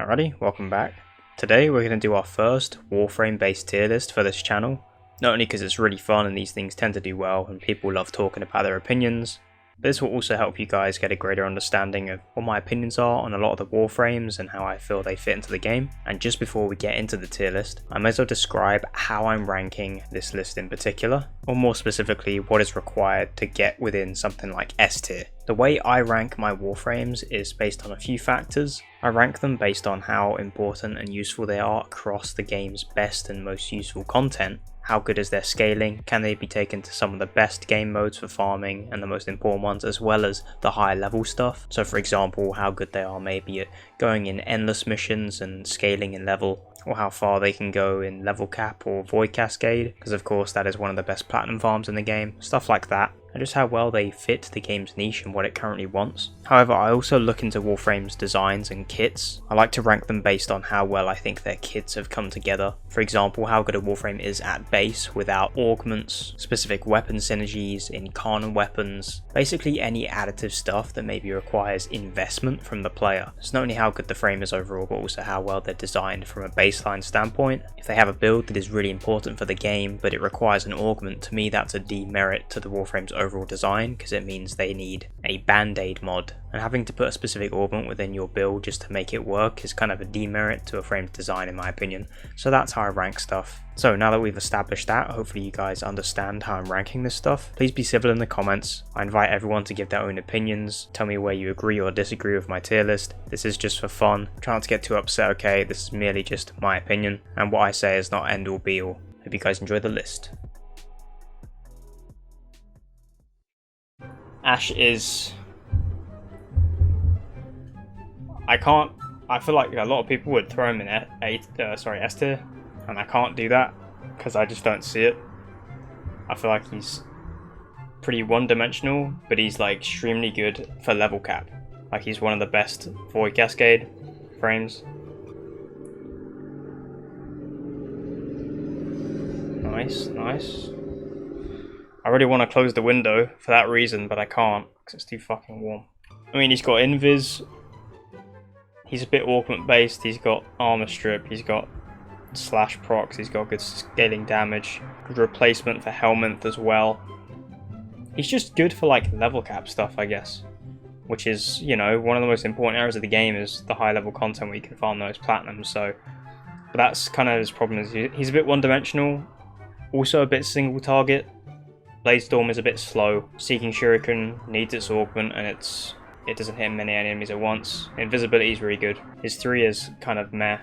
Alrighty, welcome back. Today we're going to do our first Warframe based tier list for this channel. Not only because it's really fun and these things tend to do well and people love talking about their opinions, but this will also help you guys get a greater understanding of what my opinions are on a lot of the Warframes and how I feel they fit into the game. And just before we get into the tier list, I may as well describe how I'm ranking this list in particular, or more specifically what is required to get within something like S tier. The way I rank my Warframes is based on a few factors. I rank them based on how important and useful they are across the game's best and most useful content. How good is their scaling? Can they be taken to some of the best game modes for farming and the most important ones, as well as the higher level stuff? So for example, how good they are maybe at going in endless missions and scaling in level, or how far they can go in level cap or void cascade, because of course that is one of the best platinum farms in the game, stuff like that. And just how well they fit the game's niche and what it currently wants. However, I also look into Warframe's designs and kits. I like to rank them based on how well I think their kits have come together. For example, how good a Warframe is at base without augments, specific weapon synergies, incarnate weapons, basically any additive stuff that maybe requires investment from the player. It's not only how good the frame is overall, but also how well they're designed from a baseline standpoint. If they have a build that is really important for the game, but it requires an augment, to me that's a demerit to the Warframe's overall design, because it means they need a band-aid mod, and having to put a specific augment within your build just to make it work is kind of a demerit to a frame's design in my opinion. So that's how I rank stuff. So now that we've established that, hopefully you guys understand how I'm ranking this stuff. Please be civil in the comments. I invite everyone to give their own opinions, tell me where you agree or disagree with my tier list. This is just for fun. Try not to get too upset, okay? This is merely just my opinion, and what I say is not end all be all. Hope you guys enjoy the list. Ash is... I feel like a lot of people would throw him in S tier, and I can't do that because I just don't see it. I feel like he's pretty one-dimensional, but he's like extremely good for level cap. Like he's one of the best void cascade frames. Nice, nice. I really want to close the window for that reason, but I can't because it's too fucking warm. I mean, he's got invis. He's a bit augment based. He's got armor strip. He's got slash procs. He's got good scaling damage. Good replacement for helmet as well. He's just good for like level cap stuff, I guess. Which is, you know, one of the most important areas of the game is the high level content where you can farm those platinums. So, but that's kind of his problem. Is he's a bit one dimensional. Also a bit single target. Bladestorm is a bit slow. Seeking Shuriken needs its augment and it doesn't hit many enemies at once. Invisibility is really good. His 3 is kind of meh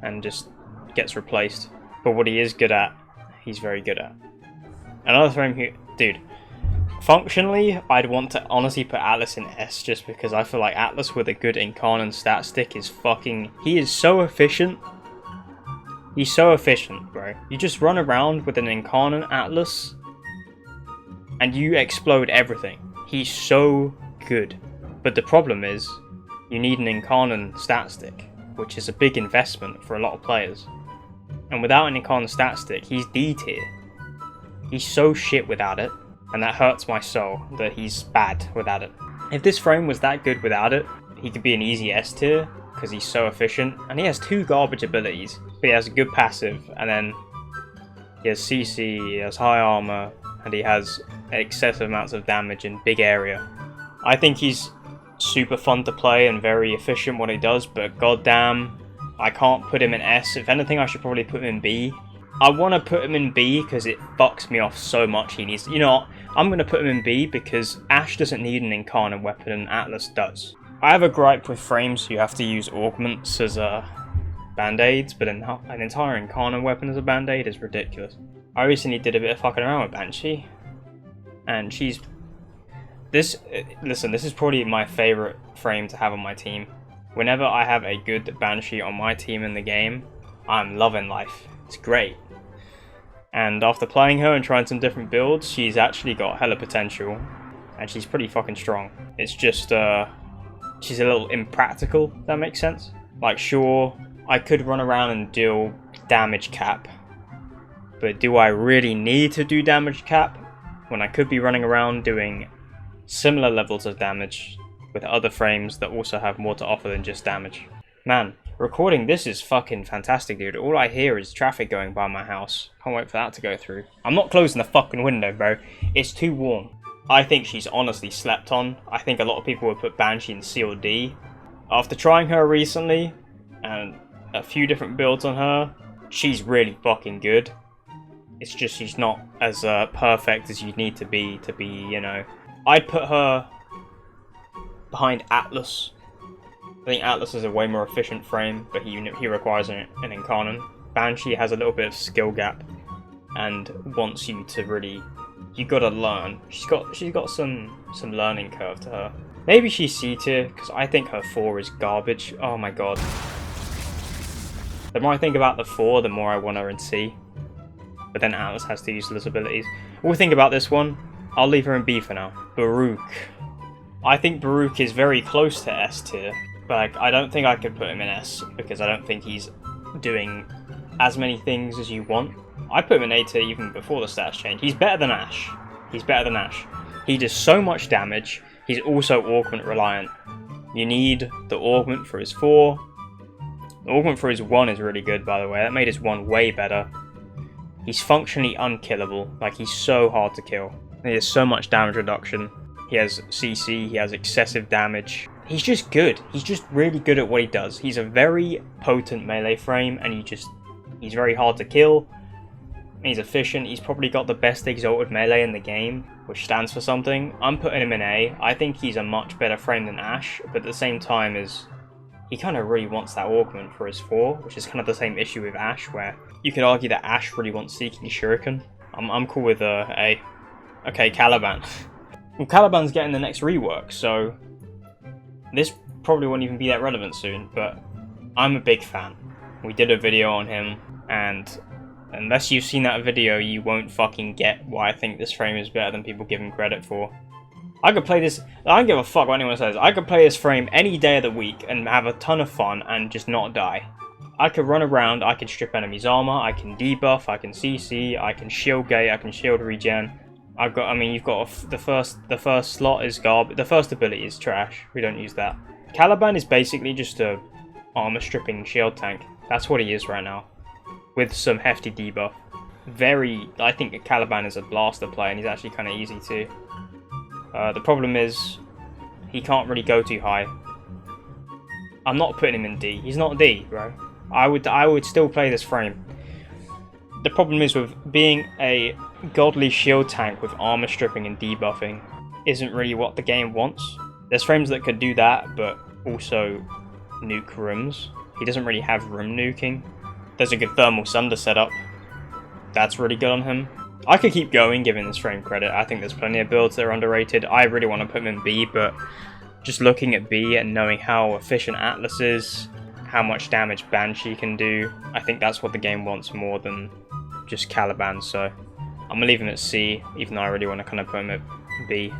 and just gets replaced. But what he is good at, he's very good at. Another frame here, dude. Functionally, I'd want to honestly put Atlas in S just because I feel like Atlas with a good incarnate stat stick is fucking... He is so efficient. He's so efficient, bro. You just run around with an incarnate Atlas and you explode everything. He's so good. But the problem is, you need an incarnate stat stick, which is a big investment for a lot of players. And without an incarnate stat stick, he's D tier. He's so shit without it, and that hurts my soul that he's bad without it. If this frame was that good without it, he could be an easy S tier, because he's so efficient, and he has 2 garbage abilities. But he has a good passive, and then he has CC, he has high armor, and he has excessive amounts of damage in big area. I think he's super fun to play and very efficient what he does, but goddamn, I can't put him in S. If anything, I should probably put him in B. I want to put him in B because it fucks me off so much. He needs, you know what, I'm going to put him in B because Ash doesn't need an incarnate weapon and Atlas does. I have a gripe with frames you have to use augments as band-aids, but an entire incarnate weapon as a band-aid is ridiculous. I recently did a bit of fucking around with Banshee, and she's... Listen, this is probably my favourite frame to have on my team. Whenever I have a good Banshee on my team in the game, I'm loving life. It's great. And after playing her and trying some different builds, she's actually got hella potential, and she's pretty fucking strong. It's just, she's a little impractical, if that makes sense. Like, sure, I could run around and deal damage cap, but do I really need to do damage cap when I could be running around doing similar levels of damage with other frames that also have more to offer than just damage? Man, Recording this is fucking fantastic, dude. All I hear is traffic going by my house. Can't wait for that to go through. I'm not closing the fucking window, bro. It's too warm. I think she's honestly slept on. I think a lot of people would put Banshee in C or D. After trying her recently, and a few different builds on her, she's really fucking good. It's just she's not as perfect as you need to be, you know. I'd put her behind Atlas. I think Atlas is a way more efficient frame, but he requires an incarnate. Banshee has a little bit of skill gap, and wants you to really, you gotta learn. She's got some learning curve to her. Maybe she's C tier because I think her 4 is garbage. Oh my god. The more I think about the 4, the more I want her in C. But then Atlas has 2 useless abilities. What we think about this one? I'll leave her in B for now. Baruuk. I think Baruuk is very close to S tier. But I don't think I could put him in S, because I don't think he's doing as many things as you want. I'd put him in A tier even before the stats change. He's better than Ashe. He's better than Ashe. He does so much damage. He's also augment reliant. You need the augment for his 4. The augment for his 1 is really good, by the way. That made his 1 way better. He's functionally unkillable. Like, he's so hard to kill. He has so much damage reduction. He has CC, he has excessive damage. He's just good. He's just really good at what he does. He's a very potent melee frame, and he's very hard to kill. He's efficient. He's probably got the best exalted melee in the game, which stands for something. I'm putting him in A. I think he's a much better frame than Ashe, but at the same time he kind of really wants that augment for his 4, which is kind of the same issue with Ashe, where you could argue that Ashe really wants Seeking Shuriken. I'm cool with A. Okay, Caliban. Well, Caliban's getting the next rework, so this probably won't even be that relevant soon, but I'm a big fan. We did a video on him, and unless you've seen that video, you won't fucking get why I think this frame is better than people give him credit for. I could play this, I don't give a fuck what anyone says, I could play this frame any day of the week and have a ton of fun and just not die. I could run around, I can strip enemies' armor, I can debuff, I can CC, I can shield gate, I can shield regen. You've got the first slot is garbage. The first ability is trash. We don't use that. Caliban is basically just a armor stripping shield tank. That's what he is right now, with some hefty debuff. I think Caliban is a blaster player, and he's actually kind of easy too. The problem is he can't really go too high. I'm not putting him in D. He's not D, bro. I would still play this frame. The problem is with being a godly shield tank with armor stripping and debuffing isn't really what the game wants. There's frames that could do that, but also nuke rooms. He doesn't really have room nuking. There's a good thermal sunder setup. That's really good on him. I could keep going giving this frame credit. I think there's plenty of builds that are underrated. I really want to put him in B, but just looking at B and knowing how efficient Atlas is, how much damage Banshee can do, I think that's what the game wants more than just Caliban, so I'm gonna leave him at C, even though I really want to kind of put him at B.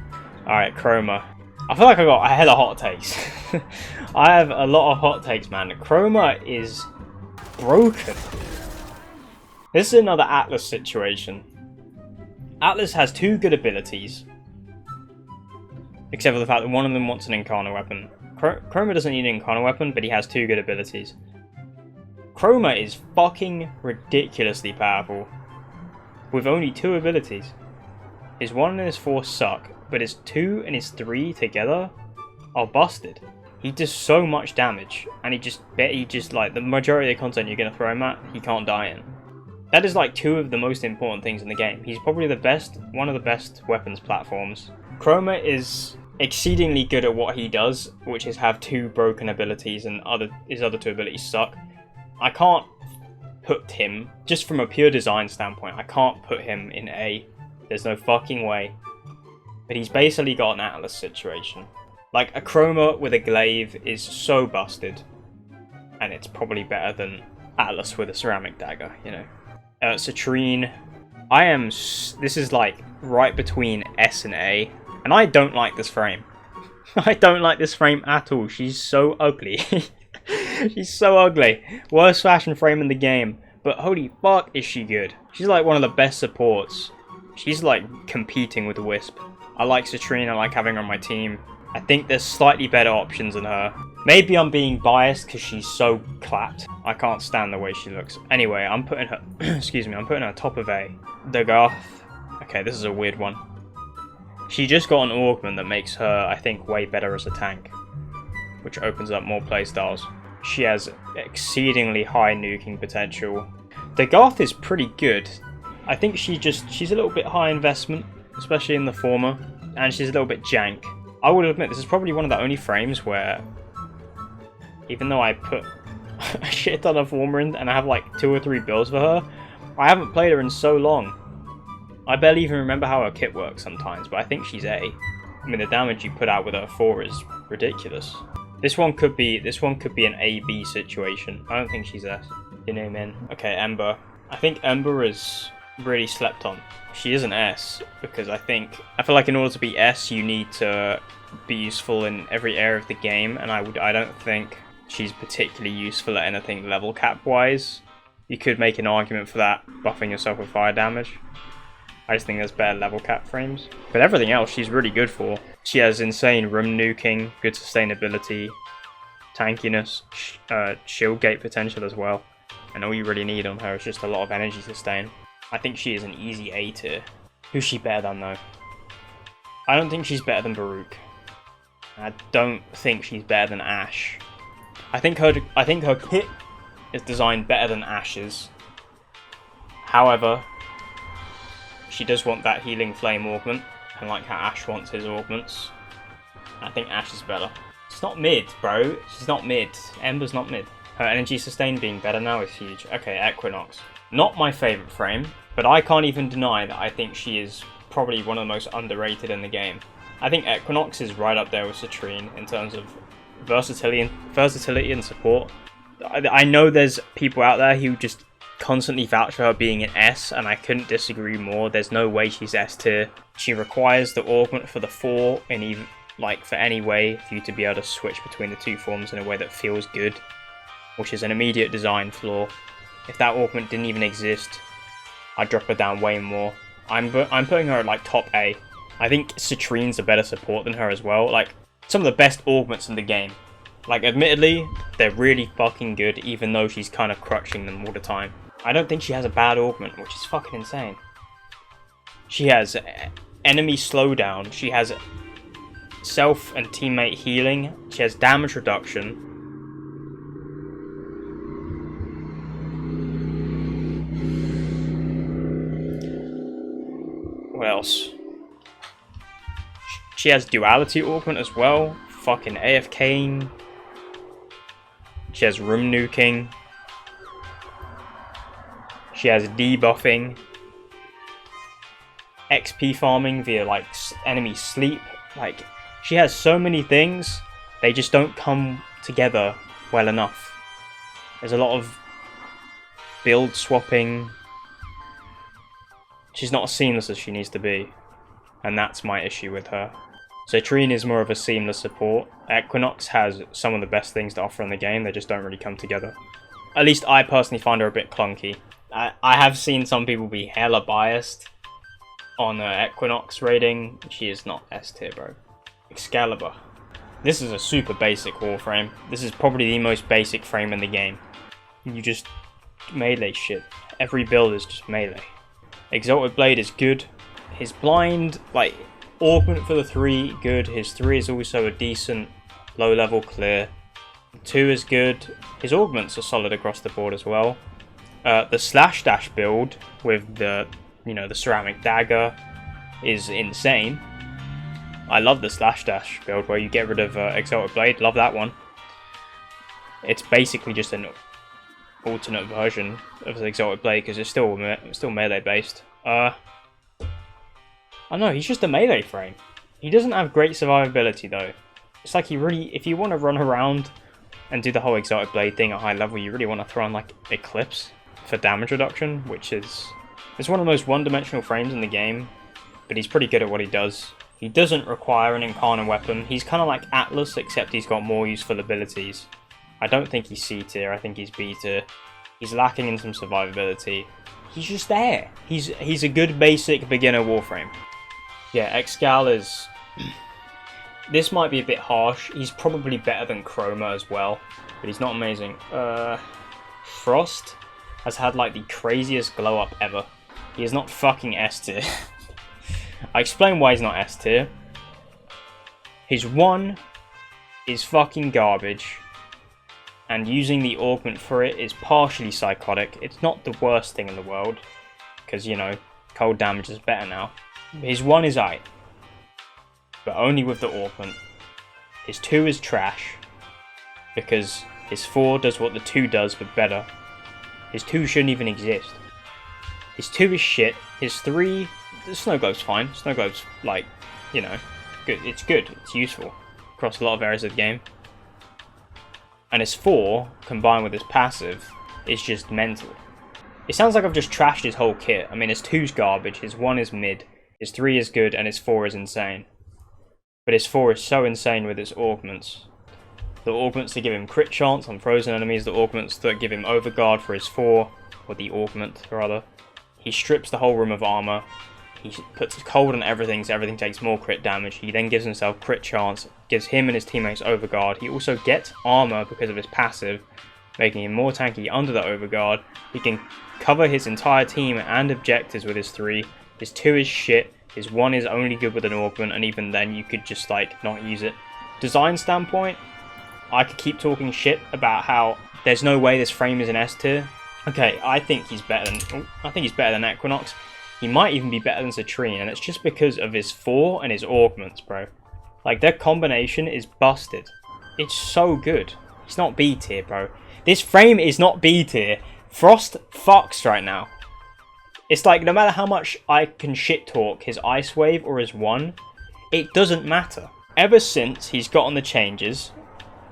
Alright, Chroma. I feel like I got a hell of hot takes. I have a lot of hot takes, man. Chroma is broken. This is another Atlas situation. Atlas has 2 good abilities, except for the fact that one of them wants an incarnate weapon. Chroma doesn't need an incarnate weapon, but he has 2 good abilities. Chroma is fucking ridiculously powerful, with only 2 abilities. His 1 and his 4 suck, but his 2 and his 3 together are busted. He does so much damage, and he just like, the majority of the content you're gonna throw him at, he can't die in. That is like 2 of the most important things in the game. He's probably one of the best weapons platforms. Chroma is exceedingly good at what he does, which is have 2 broken abilities, and his other 2 abilities suck. I can't put him, just from a pure design standpoint, I can't put him in A. There's no fucking way. But he's basically got an Atlas situation. Like, a Chroma with a glaive is so busted, and it's probably better than Atlas with a ceramic dagger, you know. Citrine, this is like right between S and A, and I don't like this frame. I don't like this frame at all. She's so ugly. She's so ugly. Worst fashion frame in the game, but holy fuck is she good. She's like one of the best supports. She's like competing with Wisp. I like Citrine, I like having her on my team. I think there's slightly better options than her. Maybe I'm being biased because she's so clapped. I can't stand the way she looks. Anyway, I'm putting her, excuse me, I'm putting her top of A. Dagath. Okay, this is a weird one. She just got an augment that makes her, I think, way better as a tank, which opens up more playstyles. She has exceedingly high nuking potential. Dagath is pretty good. I think she's a little bit high investment, especially in the former, and she's a little bit jank. I will admit, this is probably one of the only frames where, even though I put a shit ton of former in and I have like 2 or 3 builds for her, I haven't played her in so long. I barely even remember how her kit works sometimes, but I think she's A. I mean, the damage you put out with her 4 is ridiculous. This one could be an A-B situation. I don't think she's S. You know, man. Okay, Ember. I think Ember is really slept on. She is an S because I feel like in order to be S, you need to be useful in every area of the game, and I don't think she's particularly useful at anything level cap wise. You could make an argument for that, buffing yourself with fire damage. I just think there's better level cap frames. But everything else she's really good for. She has insane room nuking, good sustainability, tankiness, shield gate potential as well. And all you really need on her is just a lot of energy sustain. I think she is an easy A tier. Who's she better than though? I don't think she's better than Baruuk. I don't think she's better than Ashe. I think her kit is designed better than Ashe's. However, she does want that healing flame augment, and like how Ashe wants his augments. I think Ashe is better. It's not mid, bro. She's not mid. Ember's not mid. Her energy sustain being better now is huge. Okay, Equinox. Not my favourite frame, but I can't even deny that I think she is probably one of the most underrated in the game. I think Equinox is right up there with Citrine in terms of versatility and support. I know there's people out there who just constantly vouch for her being an S, and I couldn't disagree more. There's no way she's S tier. She requires the augment for the 4 in even for any way for you to be able to switch between the 2 forms in a way that feels good, which is an immediate design flaw. If that augment didn't even exist, I'd drop her down way more. I'm putting her at like top A. I think Citrine's a better support than her as well. Like, some of the best augments in the game. Like, admittedly, they're really fucking good, even though she's kind of crutching them all the time. I don't think she has a bad augment, which is fucking insane. She has enemy slowdown. She has self and teammate healing. She has damage reduction. What else? She has duality augment as well. Fucking AFKing. She has room nuking. She has debuffing. XP farming via like enemy sleep. Like, she has so many things. They just don't come together well enough. There's a lot of build swapping. She's not as seamless as she needs to be, and that's my issue with her. Citrine is more of a seamless support. Equinox has some of the best things to offer in the game, they just don't really come together. At least I personally find her a bit clunky. I have seen some people be hella biased on Equinox rating. She is not S tier, bro. Excalibur. This is a super basic Warframe. This is probably the most basic frame in the game. You just melee shit. Every build is just melee. Exalted Blade is good. His blind, like, augment for the 3, good. His 3 is also a decent low level clear. 2 is good. His augments are solid across the board as well. The slash dash build with the, the ceramic dagger is insane. I love the slash dash build where you get rid of Exalted Blade. Love that one. It's basically just an alternate version of the Exalted Blade because it's still melee based. I don't know, he's just a melee frame. He doesn't have great survivability though. It's like if you want to run around and do the whole Exalted Blade thing at high level, you really want to throw on like Eclipse for damage reduction, which is one of the most one-dimensional frames in the game, but he's pretty good at what he does. He doesn't require an Incarnate weapon. He's kind of like Atlas, except he's got more useful abilities. I don't think he's C tier, I think he's B tier. He's lacking in some survivability. He's just there. He's a good basic beginner Warframe. Yeah, Excal is This might be a bit harsh. He's probably better than Chroma as well, but he's not amazing. Frost has had like the craziest glow up ever. He is not fucking S tier. I explain why he's not S tier. His 1 is fucking garbage, and using the augment for it is partially psychotic. It's not the worst thing in the world, because, you know, cold damage is better now. His 1 is aight, but only with the augment. His 2 is trash, because his 4 does what the 2 does, but better. His 2 shouldn't even exist. His 2 is shit. His 3, the Snow Globe's fine. Snow Globe's, like, you know, good. It's good. It's useful across a lot of areas of the game. And his 4, combined with his passive, is just mental. It sounds like I've just trashed his whole kit. I mean, his 2's garbage, his 1 is mid, his 3 is good, and his 4 is insane. But his 4 is so insane with its augments. The augments that give him crit chance on frozen enemies, the augments that give him overguard for his 4, or the augment, rather. He strips the whole room of armor. He puts cold on everything, so everything takes more crit damage. He then gives himself crit chance, gives him and his teammates overguard. He also gets armor because of his passive, making him more tanky under the overguard. He can cover his entire team and objectives with his 3. His 2 is shit. His 1 is only good with an augment, and even then you could just like not use it. Design standpoint, I could keep talking shit about how there's no way this frame is an S tier. Okay, I think he's better than Equinox. He might even be better than Citrine, and it's just because of his 4 and his augments, bro. Like, their combination is busted. It's so good. He's not B tier, bro. This frame is not B tier. Frost fucks right now. It's like, no matter how much I can shit talk his Ice Wave or his 1, it doesn't matter. Ever since he's gotten the changes,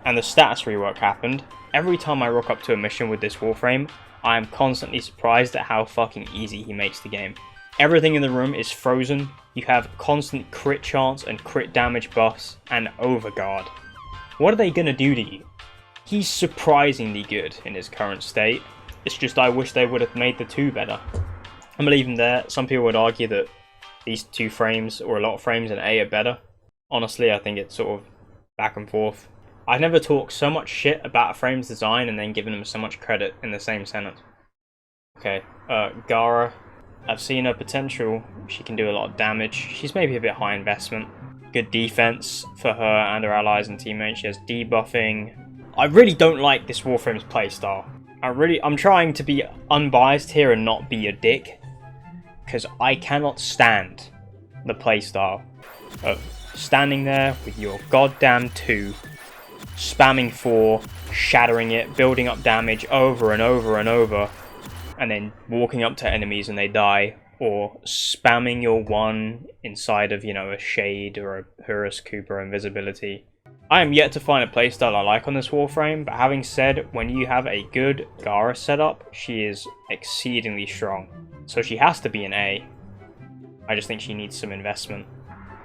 and the status rework happened, every time I rock up to a mission with this Warframe, I am constantly surprised at how fucking easy he makes the game. Everything in the room is frozen, you have constant crit chance and crit damage buffs, and overguard. What are they gonna do to you? He's surprisingly good in his current state. It's just I wish they would have made the 2 better. I'm gonna leave him there. Some people would argue that these 2 frames, or a lot of frames in A, are better. Honestly, I think it's sort of back and forth. I've never talked so much shit about a frame's design and then given them so much credit in the same sentence. Okay, Gara. I've seen her potential. She can do a lot of damage. She's maybe a bit high investment. Good defense for her and her allies and teammates. She has debuffing. I really don't like this Warframe's playstyle. I'm trying to be unbiased here and not be a dick, because I cannot stand the playstyle of standing there with your goddamn 2, spamming 4, shattering it, building up damage over and over and over, and then walking up to enemies and they die, or spamming your 1 inside of, you know, a Shade or a Horus Cooper invisibility. I am yet to find a playstyle I like on this Warframe, but having said, when you have a good Gara setup, she is exceedingly strong. So she has to be an A. I just think she needs some investment.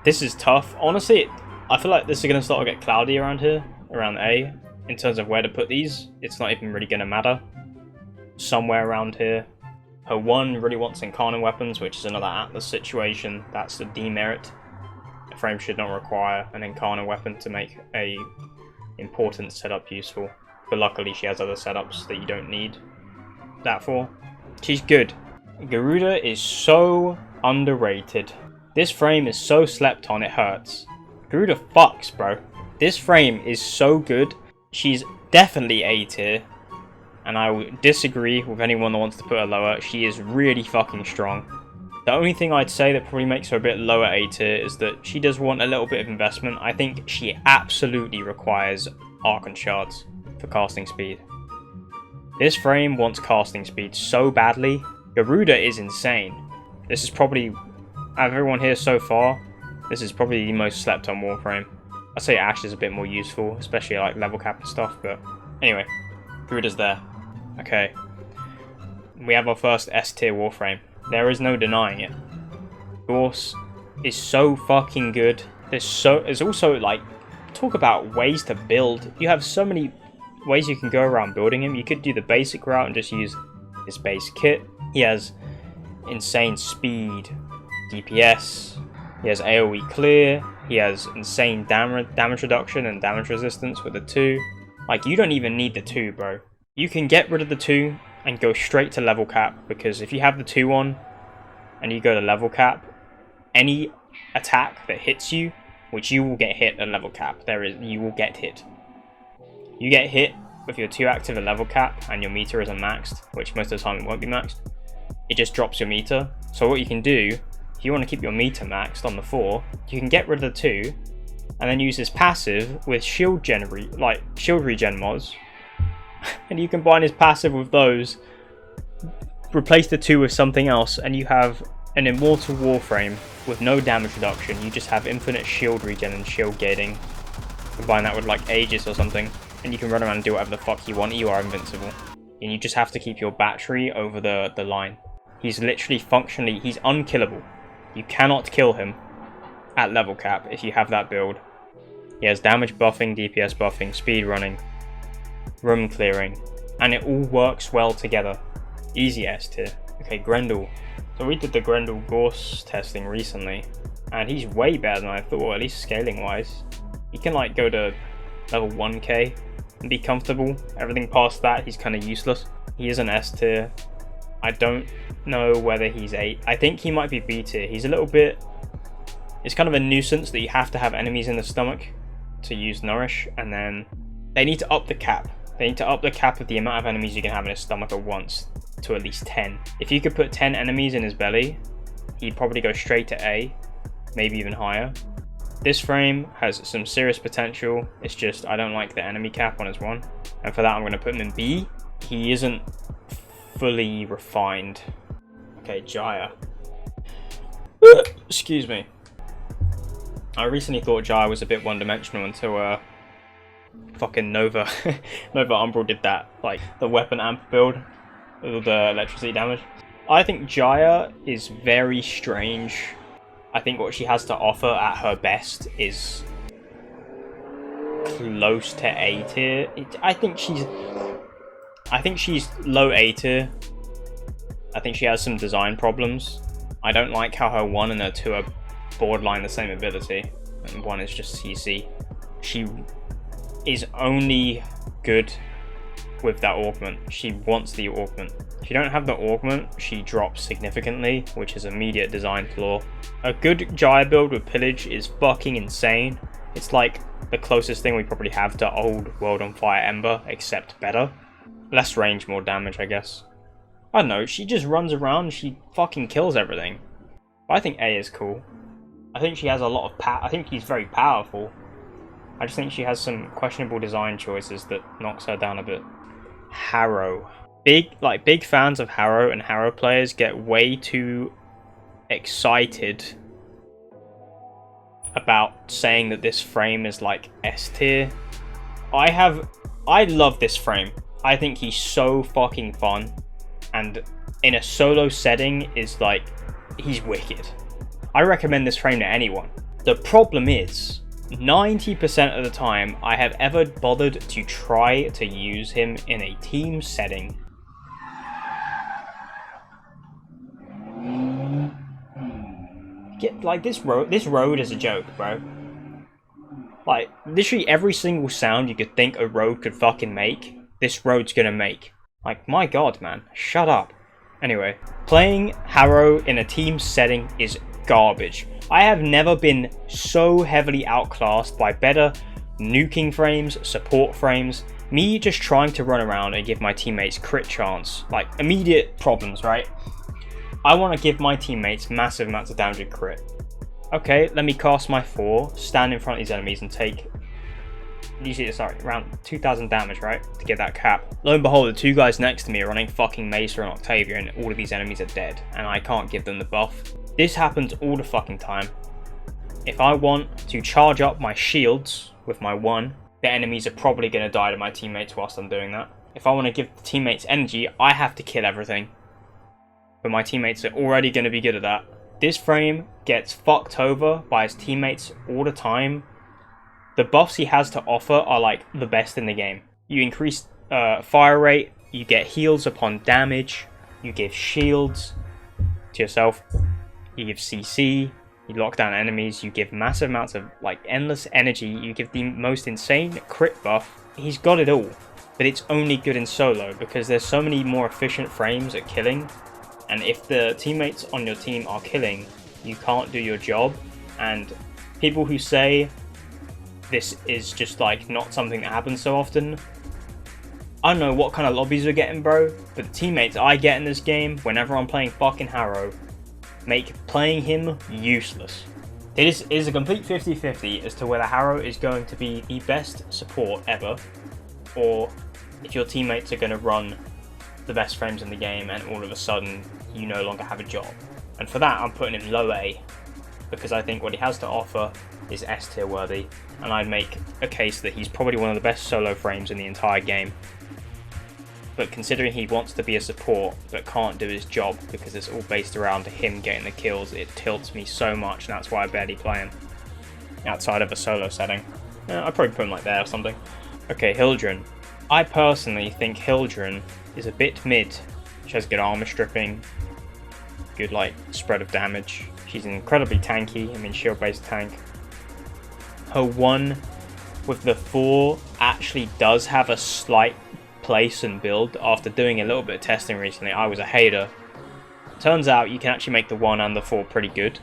This is tough. Honestly, I feel like this is going to start to get cloudy around here, around A, in terms of where to put these. It's not even really going to matter. Somewhere around here. Her 1 really wants Incarnate weapons, which is another Atlas situation. That's a demerit. A frame should not require an Incarnate weapon to make a important setup useful. But luckily she has other setups that you don't need that for. She's good. Garuda is so underrated. This frame is so slept on, it hurts. Garuda fucks, bro. This frame is so good. She's definitely A tier. And I would disagree with anyone that wants to put her lower. She is really fucking strong. The only thing I'd say that probably makes her a bit lower A tier is that she does want a little bit of investment. I think she absolutely requires Archon Shards for casting speed. This frame wants casting speed so badly. Garuda is insane. This is probably, out of everyone here so far, this is probably the most slept on Warframe. I'd say Ash is a bit more useful, especially like level cap and stuff, but anyway, Garuda's there. Okay, we have our first S tier Warframe. There is no denying it. Gauss is so fucking good. There's also, like, talk about ways to build. You have so many ways you can go around building him. You could do the basic route and just use his base kit. He has insane speed, DPS, he has AoE clear, He has insane damage reduction and damage resistance with the 2. Like, you don't even need the 2, bro. You can get rid of the 2 and go straight to level cap, because if you have the 2 on and you go to level cap, any attack that hits you, which you will get hit at level cap, you will get hit. You get hit with your 2 active at level cap and your meter isn't maxed, which most of the time it won't be maxed. It just drops your meter. So what you can do, if you want to keep your meter maxed on the 4, you can get rid of the 2 and then use his passive with shield regen mods. And you combine his passive with those, replace the 2 with something else, and you have an immortal Warframe with no damage reduction. You just have infinite shield regen and shield gating. Combine that with like Aegis or something, and you can run around and do whatever the fuck you want. You are invincible. And you just have to keep your battery over the line. He's literally functionally, he's unkillable. You cannot kill him at level cap if you have that build. He has damage buffing, DPS buffing, speed running, room clearing, and it all works well together. Easy S tier. Okay, Grendel. So we did the Grendel Gauss testing recently, and he's way better than I thought, at least scaling wise. He can like go to level 1k and be comfortable. Everything past that, he's kind of useless. He is an S tier. I don't know whether he's A. I think he might be B tier. He's a little bit... It's kind of a nuisance that you have to have enemies in the stomach to use Nourish, and then they need to up the cap. They need to up the cap of the amount of enemies you can have in his stomach at once to at least 10. If you could put 10 enemies in his belly, he'd probably go straight to A, maybe even higher. This frame has some serious potential. It's just I don't like the enemy cap on his 1, and for that I'm going to put him in B. He isn't fully refined. Okay, Gyre. Excuse me. I recently thought Gyre was a bit one-dimensional until fucking Nova Nova Umbral did that, like the weapon amp build with all the electricity damage. I think Gyre is very strange. I think what she has to offer at her best is close to A tier. I think she's low A tier. I think she has some design problems. I don't like how her 1 and her 2 are borderline the same ability, and 1 is just CC. She is only good with that augment. She wants the augment. If you don't have the augment, she drops significantly, which is immediate design flaw. A good Gyre build with pillage is fucking insane. It's like the closest thing we probably have to old World on Fire Ember, except better. Less range, more damage, I guess. I don't know, she just runs around, she fucking kills everything. I think A is cool. I think she has a lot of power. I think she's very powerful. I just think she has some questionable design choices that knocks her down a bit. Harrow. Big fans of Harrow and Harrow players get way too excited about saying that this frame is like S tier. I love this frame. I think he's so fucking fun, and in a solo setting is like, he's wicked. I recommend this frame to anyone. The problem is, 90% of the time I have ever bothered to try to use him in a team setting, this road is a joke, bro. Like, literally every single sound you could think a road could fucking make, this road's gonna make. Like, my god, man, shut up. Anyway, playing Harrow in a team setting is garbage. I have never been so heavily outclassed by better nuking frames, support frames, me just trying to run around and give my teammates crit chance, like immediate problems, right? I want to give my teammates massive amounts of damage and crit. Okay, let me cast my 4, stand in front of these enemies and take, usually, around 2,000 damage, right? To get that cap. Lo and behold, the 2 guys next to me are running fucking Mesa and Octavia, and all of these enemies are dead, and I can't give them the buff. This happens all the fucking time. If I want to charge up my shields with my 1, the enemies are probably going to die to my teammates whilst I'm doing that. If I want to give the teammates energy, I have to kill everything. But my teammates are already going to be good at that. This frame gets fucked over by his teammates all the time. The buffs he has to offer are like the best in the game. You increase fire rate, you get heals upon damage, you give shields to yourself, you give CC, you lock down enemies, you give massive amounts of like endless energy, you give the most insane crit buff. He's got it all, but it's only good in solo because there's so many more efficient frames at killing, and if the teammates on your team are killing, you can't do your job. And people who say this is just like not something that happens so often, I don't know what kind of lobbies you're getting, bro, but the teammates I get in this game whenever I'm playing fucking Harrow make playing him useless. It is a complete 50-50 as to whether Harrow is going to be the best support ever, or if your teammates are going to run the best frames in the game and all of a sudden you no longer have a job. And for that I'm putting him low A, because I think what he has to offer is S tier worthy, and I'd make a case that he's probably one of the best solo frames in the entire game. But considering he wants to be a support but can't do his job because it's all based around him getting the kills, it tilts me so much, and that's why I barely play him outside of a solo setting. I'd probably put him like there or something. Okay, Hildryn. I personally think Hildryn is a bit mid. She has good armor stripping, good like spread of damage. She's incredibly tanky, I mean shield based tank. Her 1 with the 4 actually does have a slight place and build. After doing a little bit of testing recently, I was a hater. Turns out you can actually make the 1 and the 4 pretty good.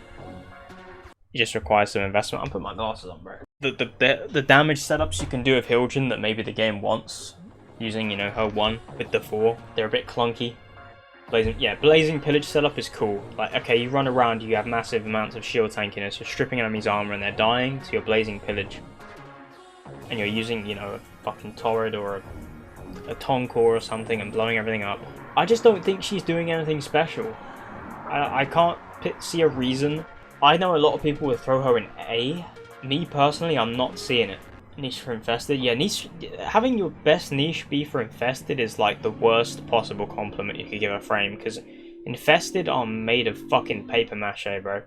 It just requires some investment. I'm putting my glasses on, bro. The damage setups you can do with Hildryn that maybe the game wants, using, you know, her 1 with the 4, they're a bit clunky. Blazing pillage setup is cool. Like, okay, you run around, you have massive amounts of shield tankiness, you're stripping enemies' armor and they're dying, so you're blazing pillage. And you're using, you know, a fucking torrid or a Tonk or something and blowing everything up. I just don't think she's doing anything special. I can't see a reason. I know a lot of people would throw her in A. Me personally, I'm not seeing it. Niche for Infested? Yeah, niche, having your best niche be for Infested is like the worst possible compliment you could give a frame, because Infested are made of fucking paper mache, bro.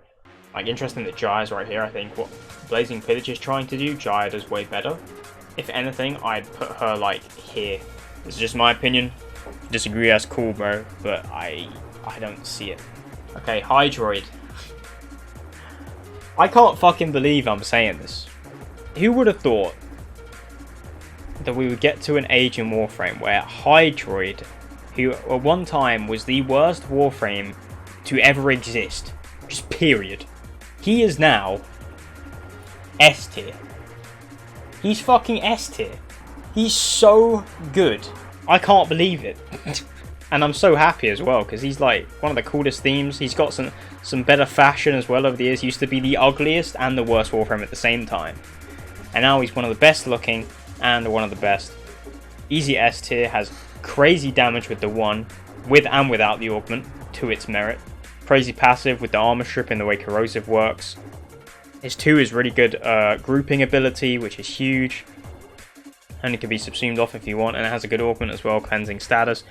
Like, interesting that Gyre's right here. I think what Blazing Pillage is trying to do, Gyre does way better. If anything, I'd put her like here. This is just my opinion. If you disagree, that's cool, bro, but I don't see it. Okay, Hydroid. I can't fucking believe I'm saying this. Who would have thought that we would get to an age in Warframe where Hydroid, who at one time was the worst Warframe to ever exist, just period, he is now S tier. He's fucking S tier. He's so good. I can't believe it. And I'm so happy as well, because he's like one of the coolest themes. He's got some better fashion as well over the years. He used to be the ugliest and the worst Warframe at the same time. And now he's one of the best looking and one of the best. Easy S tier, has crazy damage with the 1, with and without the augment, to its merit. Crazy passive with the armor strip and the way corrosive works. His 2 is really good grouping ability, which is huge. And it can be subsumed off if you want, and it has a good augment as well, cleansing status.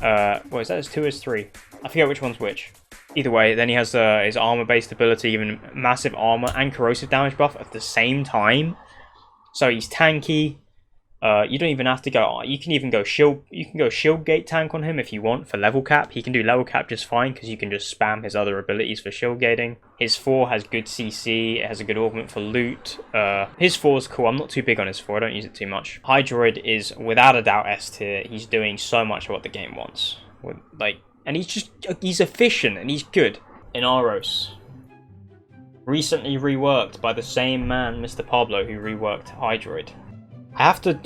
What is that? His 2 is 3. I forget which one's which. Either way, then he has his armor-based ability, even massive armor and corrosive damage buff at the same time. So he's tanky. You don't even have to go. You can even go shield. You can go shield gate tank on him if you want for level cap. He can do level cap just fine because you can just spam his other abilities for shield gating. His 4 has good CC. It has a good augment for loot. His 4 is cool. I'm not too big on his 4. I don't use it too much. Hydroid is without a doubt S tier. He's doing so much of what the game wants. And he's efficient and he's good. Inaros. Recently reworked by the same man, Mr. Pablo, who reworked Hydroid. I have to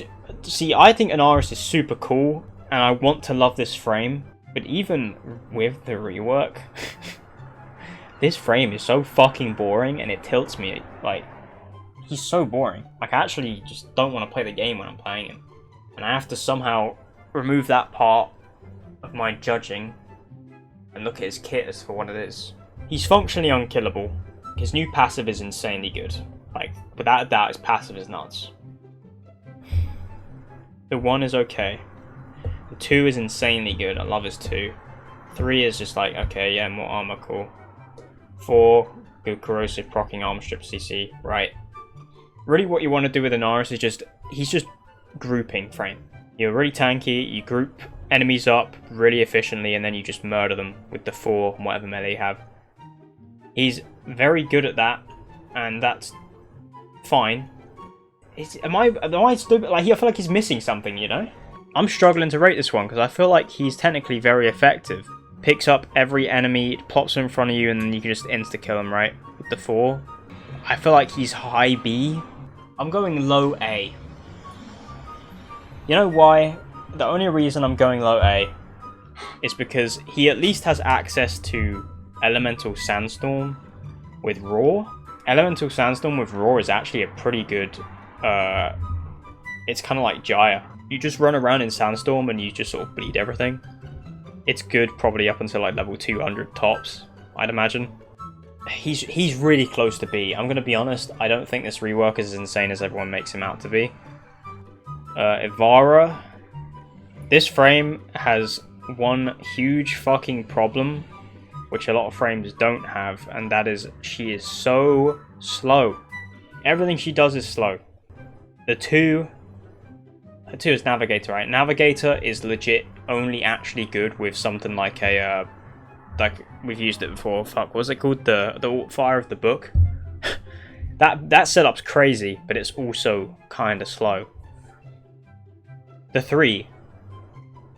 see, I think Inaros is super cool, and I want to love this frame, but even with the rework, this frame is so fucking boring, and it tilts me. Like, he's so boring. Like, I actually just don't want to play the game when I'm playing him. And I have to somehow remove that part of my judging and look at his kit as for what it is. He's functionally unkillable. His new passive is insanely good. Like, without a doubt, his passive is nuts. The 1 is okay. The 2 is insanely good. I love his 2. 3 is just like, okay, yeah, more armor, cool. 4, good corrosive proccing armor strip CC, right. Really what you want to do with Inaros is he's just grouping frame. You're really tanky, you group enemies up really efficiently, and then you just murder them with the 4 and whatever melee you have. He's very good at that, and that's fine. Am I stupid? Like, I feel like he's missing something, you know? I'm struggling to rate this one because I feel like he's technically very effective. Picks up every enemy, plops them in front of you, and then you can just insta-kill them, right? With the 4. I feel like he's high B. I'm going low A. You know why? The only reason I'm going low A is because he at least has access to Elemental Sandstorm with Roar. Elemental Sandstorm with Roar is actually a pretty good... it's kind of like Gyre. You just run around in Sandstorm and you just sort of bleed everything. It's good probably up until like level 200 tops, I'd imagine. He's really close to B. I'm going to be honest, I don't think this rework is as insane as everyone makes him out to be. Ivara. This frame has one huge fucking problem, which a lot of frames don't have, and that is she is so slow. Everything she does is slow. The 2 is Navigator, right? Navigator is legit only actually good with something like a, like we've used it before. Fuck, what's it called? The alt fire of the book. that setup's crazy, but it's also kind of slow. The 3,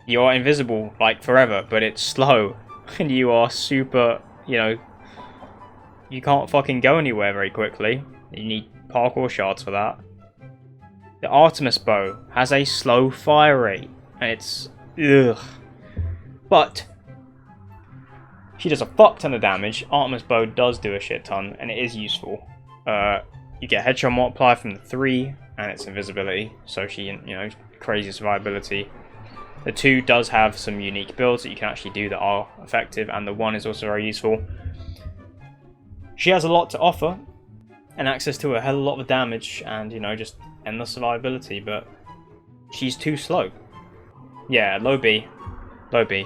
you're invisible like forever, but it's slow, and you are super, you know, you can't fucking go anywhere very quickly. You need parkour shards for that. The Artemis bow has a slow fire rate, and it's ugh. But she does a fuck ton of damage. Artemis bow does do a shit ton, and it is useful. You get headshot multiplier from the 3, and it's invisibility, so she, you know, crazy survivability. The 2 does have some unique builds that you can actually do that are effective, and the 1 is also very useful. She has a lot to offer, and access to a hell of a lot of damage, and, you know, just endless survivability, but she's too slow. Yeah, low B. Low B.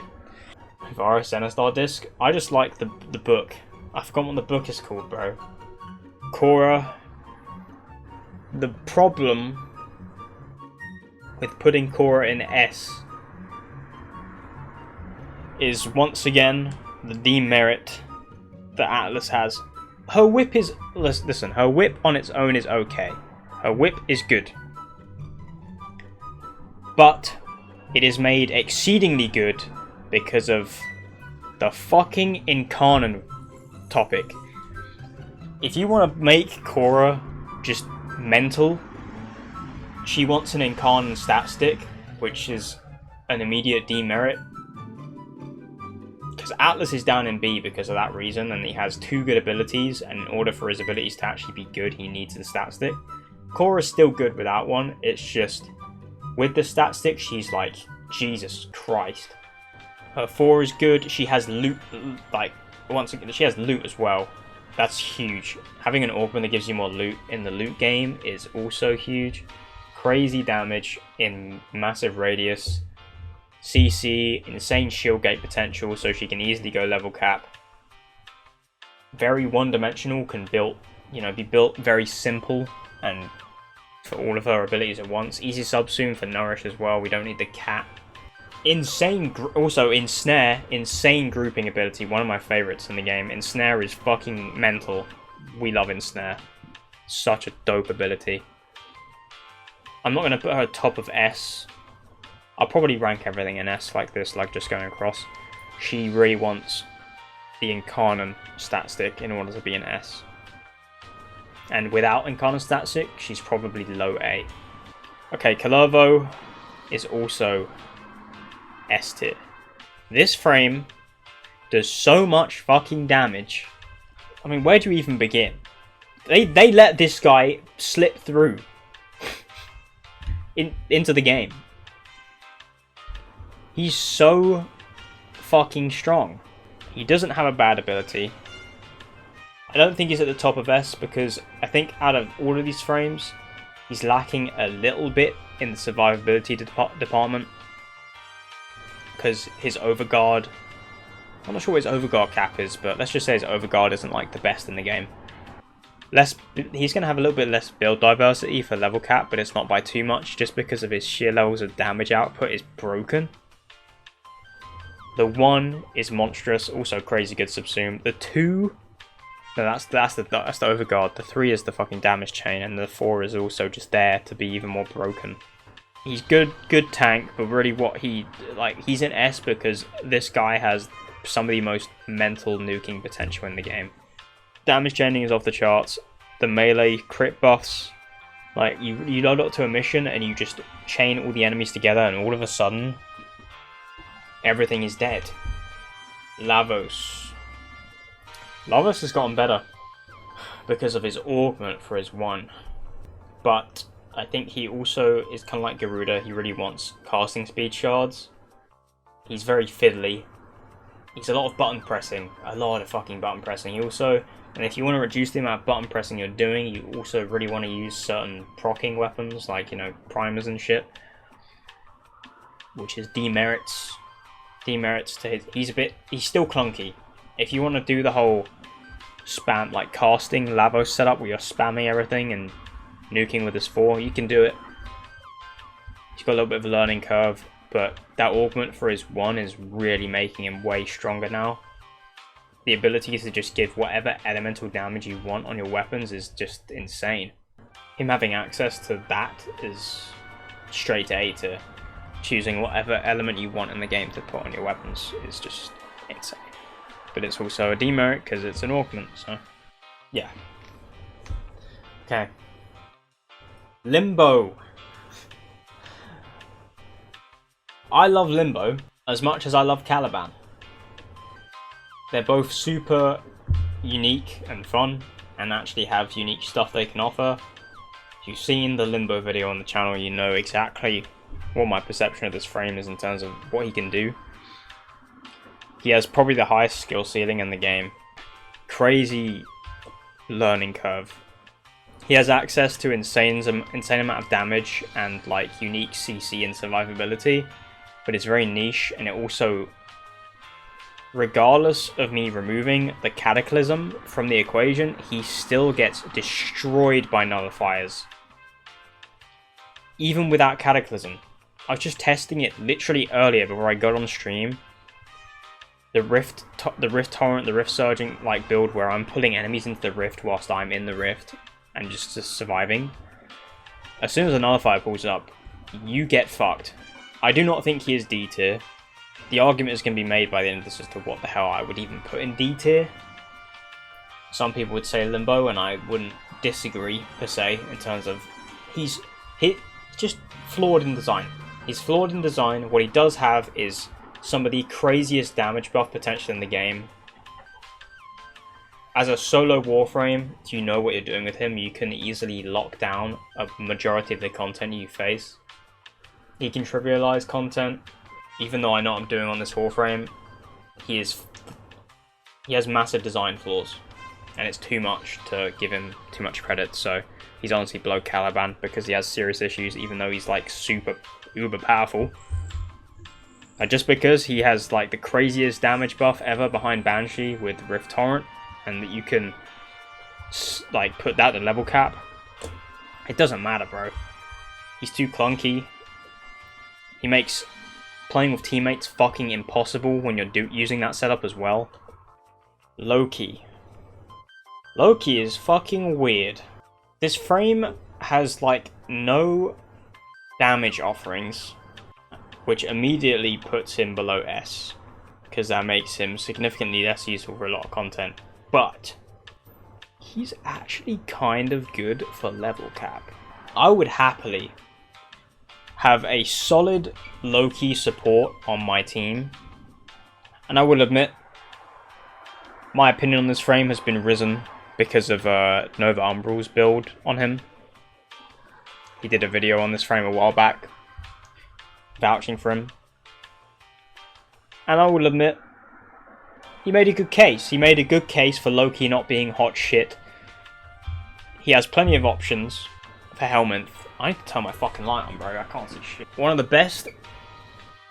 Ivara Senestar disc. I just like the book. I forgot what the book is called, bro. Khora. The problem with putting Khora in S is once again the demerit that Atlas has. Her whip is... Listen, her whip on its own is okay. Her whip is good. But it is made exceedingly good because of the fucking Incarnon topic. If you want to make Khora just mental, she wants an Incarnon stat stick, which is an immediate demerit. Because Atlas is down in B because of that reason, and he has 2 good abilities, and in order for his abilities to actually be good, he needs the stat stick. Khora's still good without one, it's just, with the stat stick, she's like, Jesus Christ. Her 4 is good, she has loot, like, once again, she has loot as well. That's huge. Having an orphan that gives you more loot in the loot game is also huge. Crazy damage in massive radius. CC, insane shield gate potential, so she can easily go level cap. Very one-dimensional, can be built very simple and for all of her abilities at once. Easy subsume for Nourish as well. We don't need the cat. Insane, also Ensnare, insane grouping ability. One of my favorites in the game. Ensnare is fucking mental. We love Ensnare. Such a dope ability. I'm not going to put her top of S. I'll probably rank everything in S like this, like just going across. She really wants the Incarnon stat stick in order to be an S. And without Incarnon stat stick, she's probably low A. Okay, Kullervo is also S tier. This frame does so much fucking damage. I mean, where do you even begin? They let this guy slip through into the game. He's so fucking strong. He doesn't have a bad ability. I don't think he's at the top of S because I think out of all of these frames, he's lacking a little bit in the survivability department. Because his overguard, I'm not sure what his overguard cap is, but let's just say his overguard isn't like the best in the game. He's going to have a little bit less build diversity for level cap, but it's not by too much, just because of his sheer levels of damage output is broken. The 1 is monstrous, also crazy good subsume. The No, that's the overguard. The 3 is the fucking damage chain, and the 4 is also just there to be even more broken. He's good tank, but really what he's an S because this guy has some of the most mental nuking potential in the game. Damage chaining is off the charts. The melee crit buffs, like you load up to a mission and you just chain all the enemies together, and all of a sudden everything is dead. Lavos has gotten better because of his augment for his 1, but I think he also is kind of like Garuda. He really wants casting speed shards. He's very fiddly. He's a lot of button pressing. A lot of fucking button pressing. He also, and if you want to reduce the amount of button pressing you're doing, you also really want to use certain proccing weapons, like, you know, primers and shit. Which is demerits to his, he's still clunky. If you want to do the whole spam, like casting Lavos setup where you're spamming everything and nuking with his 4, you can do it. He's got a little bit of a learning curve, but that augment for his 1 is really making him way stronger now. The ability to just give whatever elemental damage you want on your weapons is just insane. Him having access to that is straight to A tier. Choosing whatever element you want in the game to put on your weapons is just insane. But it's also a demerit because it's an augment, so yeah. Okay. Limbo. I love Limbo as much as I love Caliban. They're both super unique and fun, and actually have unique stuff they can offer. If you've seen the Limbo video on the channel, you know exactly what my perception of this frame is in terms of what he can do. He has probably the highest skill ceiling in the game. Crazy learning curve. He has access to insane amount of damage and like unique CC and survivability, but it's very niche, and it also, regardless of me removing the Cataclysm from the equation, he still gets destroyed by nullifiers. Even without Cataclysm. I was just testing it literally earlier before I got on stream. The Rift Torrent, the Rift Surging like build where I'm pulling enemies into the Rift whilst I'm in the Rift and just surviving. As soon as a nullifier pulls up, you get fucked. I do not think he is D tier. The argument is going to be made by the end of this as to what the hell I would even put in D tier. Some people would say Limbo, and I wouldn't disagree per se in terms of he's just flawed in design. He's flawed in design. What he does have is some of the craziest damage buff potential in the game. As a solo Warframe, if you know what you're doing with him, you can easily lock down a majority of the content you face. He can trivialize content, even though I know what I'm doing on this Warframe. He has massive design flaws, and it's too much to give him too much credit, so he's honestly below Caliban because he has serious issues, even though he's like super uber powerful. Just because he has like the craziest damage buff ever behind Banshee with Rift Torrent, and that you can like put that to level cap, it doesn't matter, bro. He's too clunky. He makes playing with teammates fucking impossible when you're using that setup as well. Loki. Loki is fucking weird. This frame has like no damage offerings, which immediately puts him below S, because that makes him significantly less useful for a lot of content. But he's actually kind of good for level cap. I would happily have a solid Loki support on my team, and I will admit my opinion on this frame has been risen because of Nova Umbral's build on him. He did a video on this frame a while back vouching for him, and I will admit he made a good case. He made a good case for Loki not being hot shit. He has plenty of options for Helminth. I need to turn my fucking light on, bro. I can't see shit. One of the best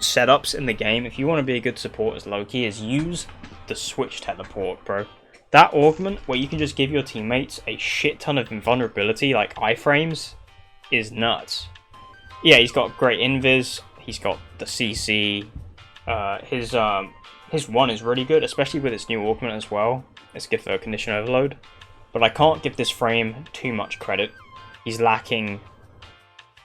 setups in the game, if you want to be a good support as Loki, is use the switch teleport, bro. That augment where you can just give your teammates a shit ton of invulnerability, like iframes, is nuts. Yeah, he's got great invis. He's got the CC. His 1 is really good, especially with its new augment as well. It's good for condition overload. But I can't give this frame too much credit. He's lacking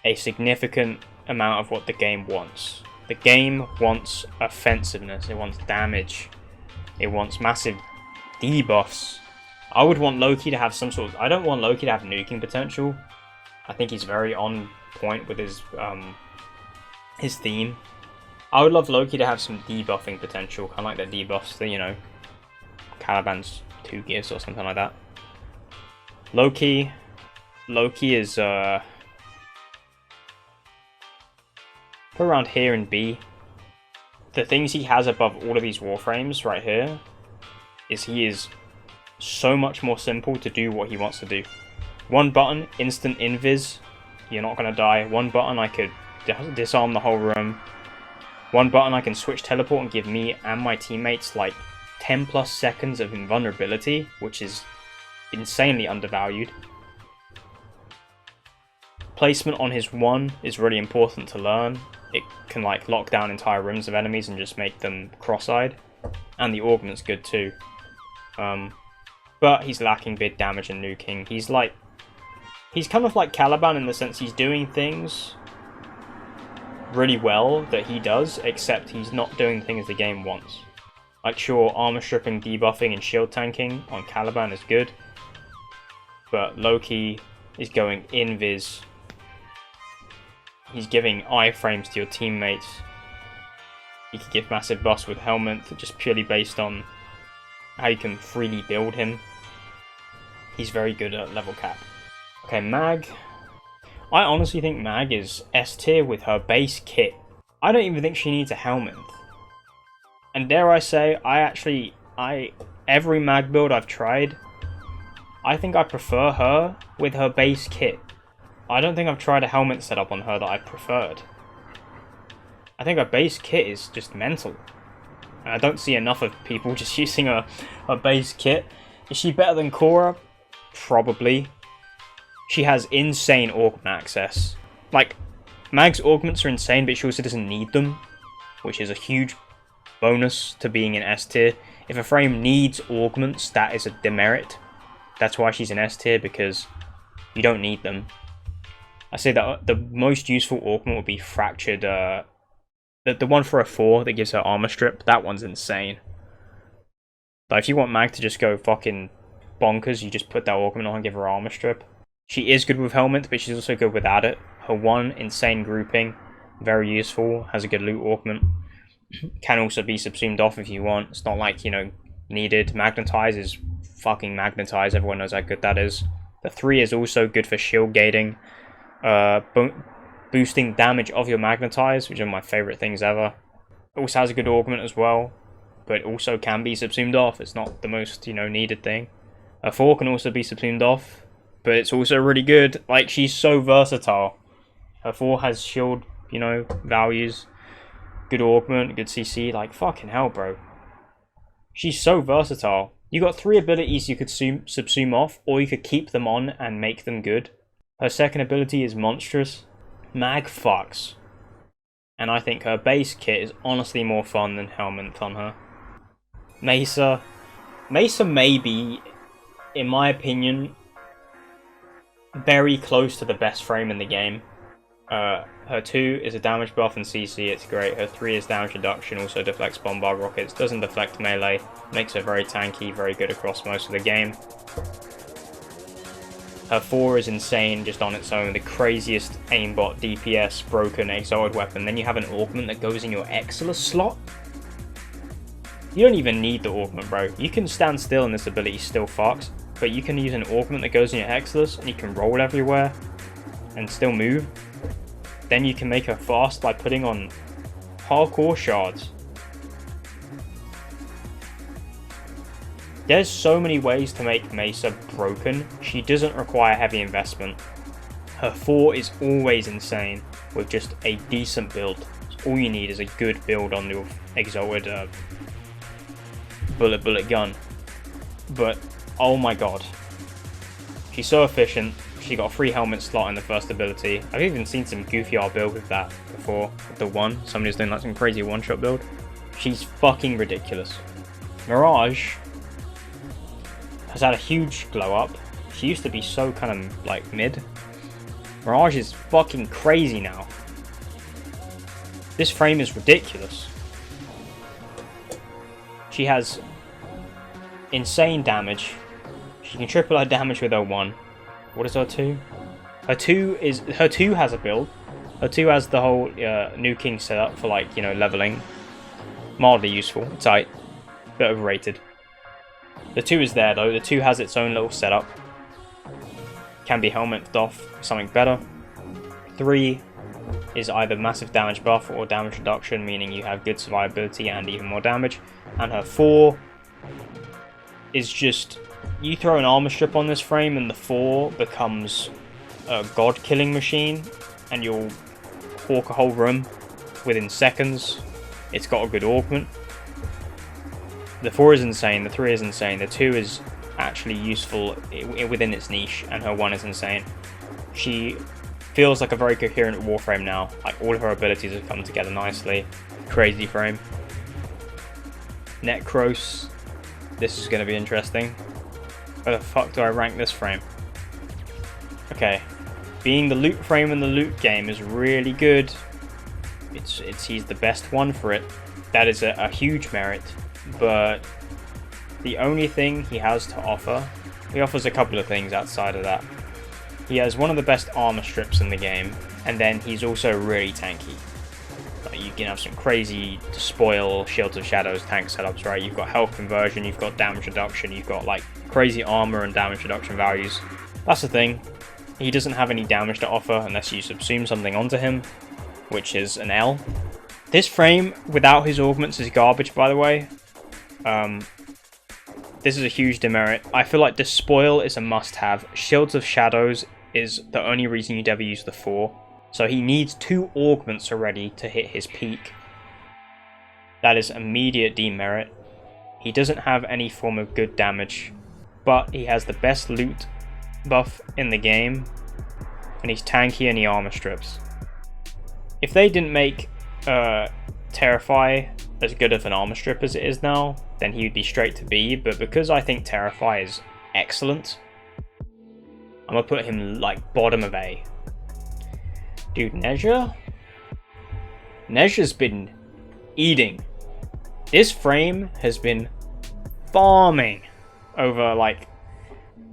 a significant amount of what the game wants. The game wants offensiveness, it wants damage, it wants massive debuffs. I would want Loki to have some sort of... I don't want Loki to have nuking potential. I think he's very on point with his theme. I would love Loki to have some debuffing potential, kind of like the debuffs that, you know, Caliban's 2 gives or something like that. Loki is put around here in B. The things he has above all of these Warframes right here is he is so much more simple to do what he wants to do. One button, instant invis, you're not going to die. One button, I could disarm the whole room. One button, I can switch teleport and give me and my teammates like 10 plus seconds of invulnerability, which is insanely undervalued. Placement on his 1 is really important to learn. It can like lock down entire rooms of enemies and just make them cross-eyed. And the augment's good too. But he's lacking big damage and nuking. He's kind of like Caliban in the sense he's doing things really well that he does, except he's not doing things the game wants. Like sure, armor stripping, debuffing, and shield tanking on Caliban is good. But Loki is going invis. He's giving iframes to your teammates. You can give massive buffs with helmet, just purely based on how you can freely build him. He's very good at level cap. Okay, Mag. I honestly think Mag is S tier with her base kit. I don't even think she needs a helmet. And dare I say, every Mag build I've tried, I think I prefer her with her base kit. I don't think I've tried a helmet setup on her that I preferred. I think her base kit is just mental. And I don't see enough of people just using her base kit. Is she better than Khora? Probably. She has insane augment access. Like, Mag's augments are insane, but she also doesn't need them, which is a huge bonus to being in S tier. If a frame needs augments, that is a demerit. That's why she's in S tier, because you don't need them. I say that the most useful augment would be Fractured, the one for a 4 that gives her armor strip. That one's insane. Like, if you want Mag to just go fucking bonkers, you just put that augment on and give her armor strip. She is good with helmet, but she's also good without it. Her 1, insane grouping, very useful, has a good loot augment. Can also be subsumed off if you want. It's not like, you know, needed. Magnetize is fucking magnetize, everyone knows how good that is. The 3 is also good for shield gating. Boosting damage of your magnetize, which are my favourite things ever. It also has a good augment as well, but it also can be subsumed off. It's not the most, you know, needed thing. A 4 can also be subsumed off, but it's also really good. Like, she's so versatile. Her 4 has shield, you know, values, good augment, good CC. Like, fucking hell, bro. She's so versatile. You got 3 abilities you could subsume off, or you could keep them on and make them good. Her second ability is monstrous. Mag fucks. And I think her base kit is honestly more fun than helmet on her. Mesa. Mesa may be, in my opinion, very close to the best frame in the game. Her 2 is a damage buff and CC, it's great. Her 3 is damage reduction, also deflects bombard rockets, doesn't deflect melee, makes her very tanky, very good across most of the game. Her 4 is insane just on its own, the craziest aimbot, DPS, broken, exalted weapon. Then you have an augment that goes in your Excalibur slot. You don't even need the augment, bro. You can stand still and this ability still fucks, but you can use an augment that goes in your Excalibur and you can roll everywhere and still move. Then you can make her fast by putting on hardcore shards. There's so many ways to make Mesa broken. She doesn't require heavy investment. Her 4 is always insane with just a decent build. All you need is a good build on your exalted bullet gun. But oh my god, she's so efficient. She got a free helmet slot in the first ability. I've even seen some goofy art build with that before. With the 1, somebody's doing like some crazy one-shot build. She's fucking ridiculous. Mirage. has had a huge glow up. She used to be so kind of like mid. Mirage is fucking crazy now. This frame is ridiculous. She has insane damage. She can triple her damage with her 1. What is her 2? Her 2 has a build. Her 2 has the whole nuking setup for, like, you know, leveling. Mildly useful. Tight. Bit overrated. The 2 is there though. The 2 has its own little setup. Can be helmeted off for something better. 3 is either massive damage buff or damage reduction, meaning you have good survivability and even more damage. And her 4 is just, you throw an armor strip on this frame and the 4 becomes a god killing machine, and you'll hawk a whole room within seconds. It's got a good augment. The 4 is insane, the 3 is insane, the 2 is actually useful within its niche, and her 1 is insane. She feels like a very coherent Warframe now. Like, all of her abilities have come together nicely. Crazy frame. Nekros. This is going to be interesting. Where the fuck do I rank this frame? Okay. Being the loot frame in the loot game is really good. He's the best one for it. That is a huge merit. But the only thing he has to offer, he offers a couple of things outside of that. He has one of the best armor strips in the game, and then he's also really tanky. Like, you can have some crazy spoil Shields of Shadows tank setups, right? You've got health conversion, you've got damage reduction, you've got like crazy armor and damage reduction values. That's the thing. He doesn't have any damage to offer unless you subsume something onto him, which is an L. This frame, without his augments, is garbage, by the way. This is a huge demerit. I feel like Despoil is a must-have. Shields of Shadows is the only reason you'd ever use the 4. So he needs 2 augments already to hit his peak. That is immediate demerit. He doesn't have any form of good damage, but he has the best loot buff in the game, and he's tanky and he armor strips. If they didn't make Terrify as good of an armor strip as it is now, then he would be straight to B, but because I think Terrify is excellent, I'm gonna put him like bottom of A. Dude, Nezha? Nezha's been eating. This frame has been farming over, like,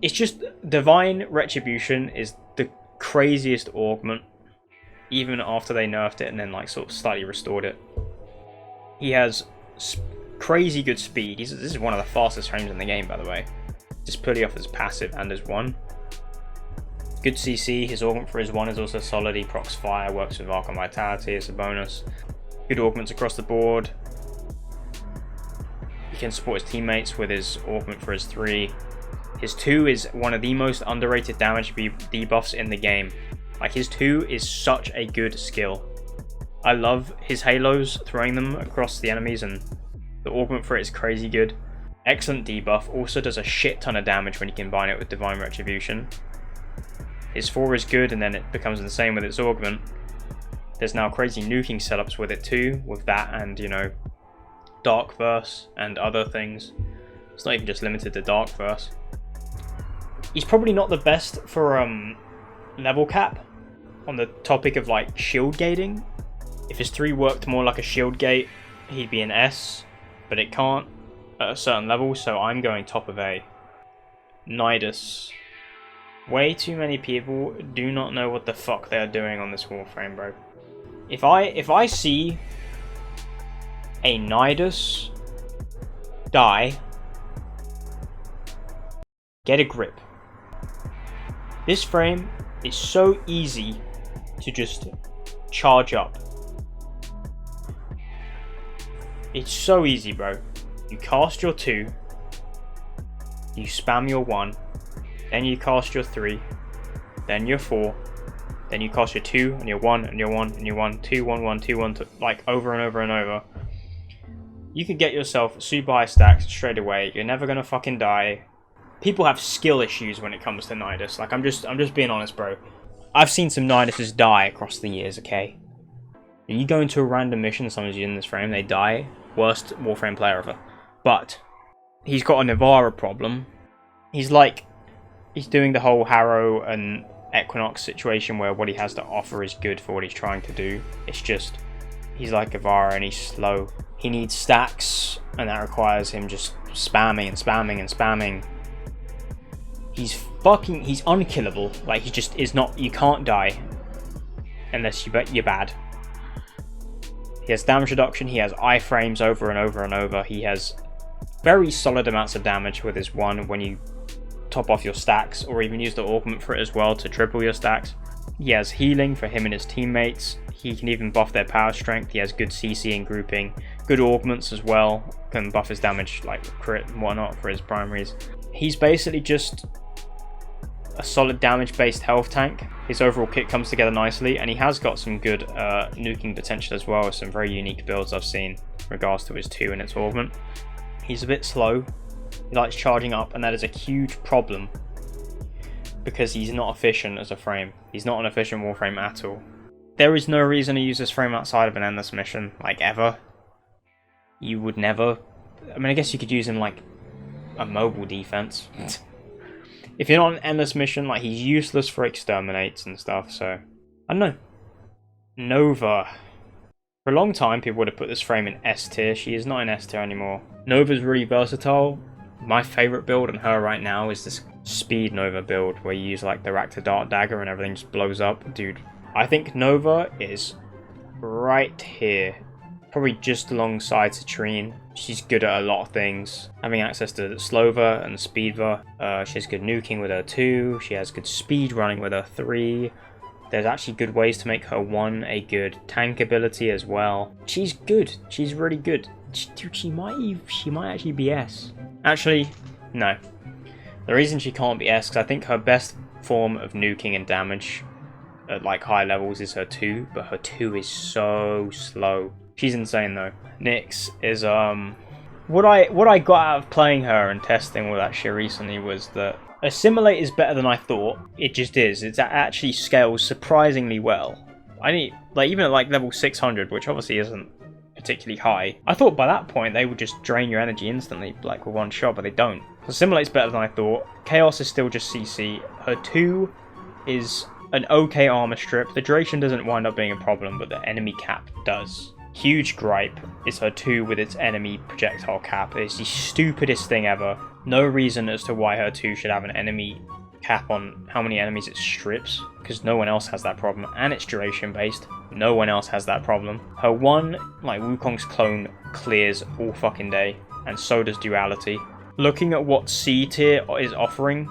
it's just Divine Retribution is the craziest augment, even after they nerfed it and then like sort of slightly restored it. He has crazy good speed. This is one of the fastest frames in the game, by the way. Just purely off his passive and his 1. Good CC. His augment for his 1 is also solid. He procs fire, works with Archon Vitality, it's a bonus. Good augments across the board. He can support his teammates with his augment for his 3. His 2 is one of the most underrated damage debuffs in the game. Like, his 2 is such a good skill. I love his halos, throwing them across the enemies, and the augment for it is crazy good. Excellent debuff, also does a shit ton of damage when you combine it with Divine Retribution. His 4 is good, and then it becomes insane with its augment. There's now crazy nuking setups with it too, with that and, you know, Dark Verse and other things. It's not even just limited to Dark Verse. He's probably not the best for level cap on the topic of like shield gating. If his 3 worked more like a shield gate, he'd be an S, but it can't at a certain level, so I'm going top of A. Nidus. Way too many people do not know what the fuck they are doing on this Warframe, bro. If I see a Nidus die, get a grip. This frame is so easy to just charge up. It's so easy, bro. You cast your 2, you spam your 1, then you cast your 3, then your 4, then you cast your 2 and your 1 and your 1 and your 1, 2, 1, 1, 2, 1, like over and over and over. You could get yourself super high stacks straight away. You're never gonna fucking die. People have skill issues when it comes to Nidus. Like, I'm just being honest, bro. I've seen some Niduses die across the years, okay? You go into a random mission, someone's in this frame, they die. Worst Warframe player ever. But he's got an Ivara problem, He's doing the whole Harrow and Equinox situation where what he has to offer is good for what he's trying to do. It's just, he's like Ivara and he's slow. He needs stacks, and that requires him just spamming and spamming and spamming. He's unkillable. Like, he just is not, you can't die unless you're bad. He has damage reduction, he has iframes over and over and over. He has very solid amounts of damage with his one when you top off your stacks, or even use the augment for it as well to triple your stacks. He has healing for him and his teammates. He can even buff their power strength. He has good CC and grouping, good augments as well, can buff his damage like crit and whatnot for his primaries. He's basically just a solid damage based health tank. His overall kit comes together nicely, and he has got some good nuking potential as well, with some very unique builds I've seen in regards to his 2 and its augment. He's a bit slow. He likes charging up, and that is a huge problem because he's not efficient as a frame. He's not an efficient Warframe at all. There is no reason to use this frame outside of an endless mission, like ever. You would never. I mean, I guess you could use him like a mobile defense. If you're not an endless mission, like, he's useless for exterminates and stuff, so I don't know. Nova. For a long time, people would have put this frame in S tier. She is not in S tier anymore. Nova's really versatile. My favorite build on her right now is this speed Nova build where you use like the Rakta Dart Dagger and everything just blows up. Dude, I think Nova is right here. Probably just alongside Citrine. She's good at a lot of things. Having access to Slova and Speedva. She has good nuking with her 2. She has good speed running with her 3. There's actually good ways to make her 1 a good tank ability as well. She's good. She's really good. Dude, she might actually be S. Actually, no. The reason she can't be S is I think her best form of nuking and damage at like high levels is her 2, but her 2 is so slow. She's insane though. Nyx is what I got out of playing her and testing all that shit recently was that Assimilate is better than I thought. It just is. It actually scales surprisingly well. I need, like, even at like level 600, which obviously isn't particularly high, I thought by that point they would just drain your energy instantly, like with one shot, but they don't. Assimilate's better than I thought. Chaos is still just CC. Her 2 is an okay armor strip. The duration doesn't wind up being a problem, but the enemy cap does. Huge gripe is her 2 with its enemy projectile cap. It's the stupidest thing ever. No reason as to why her 2 should have an enemy cap on how many enemies it strips, because no one else has that problem, and it's duration based. No one else has that problem. Her 1, like Wukong's clone, clears all fucking day, and so does Duality. Looking at what C tier is offering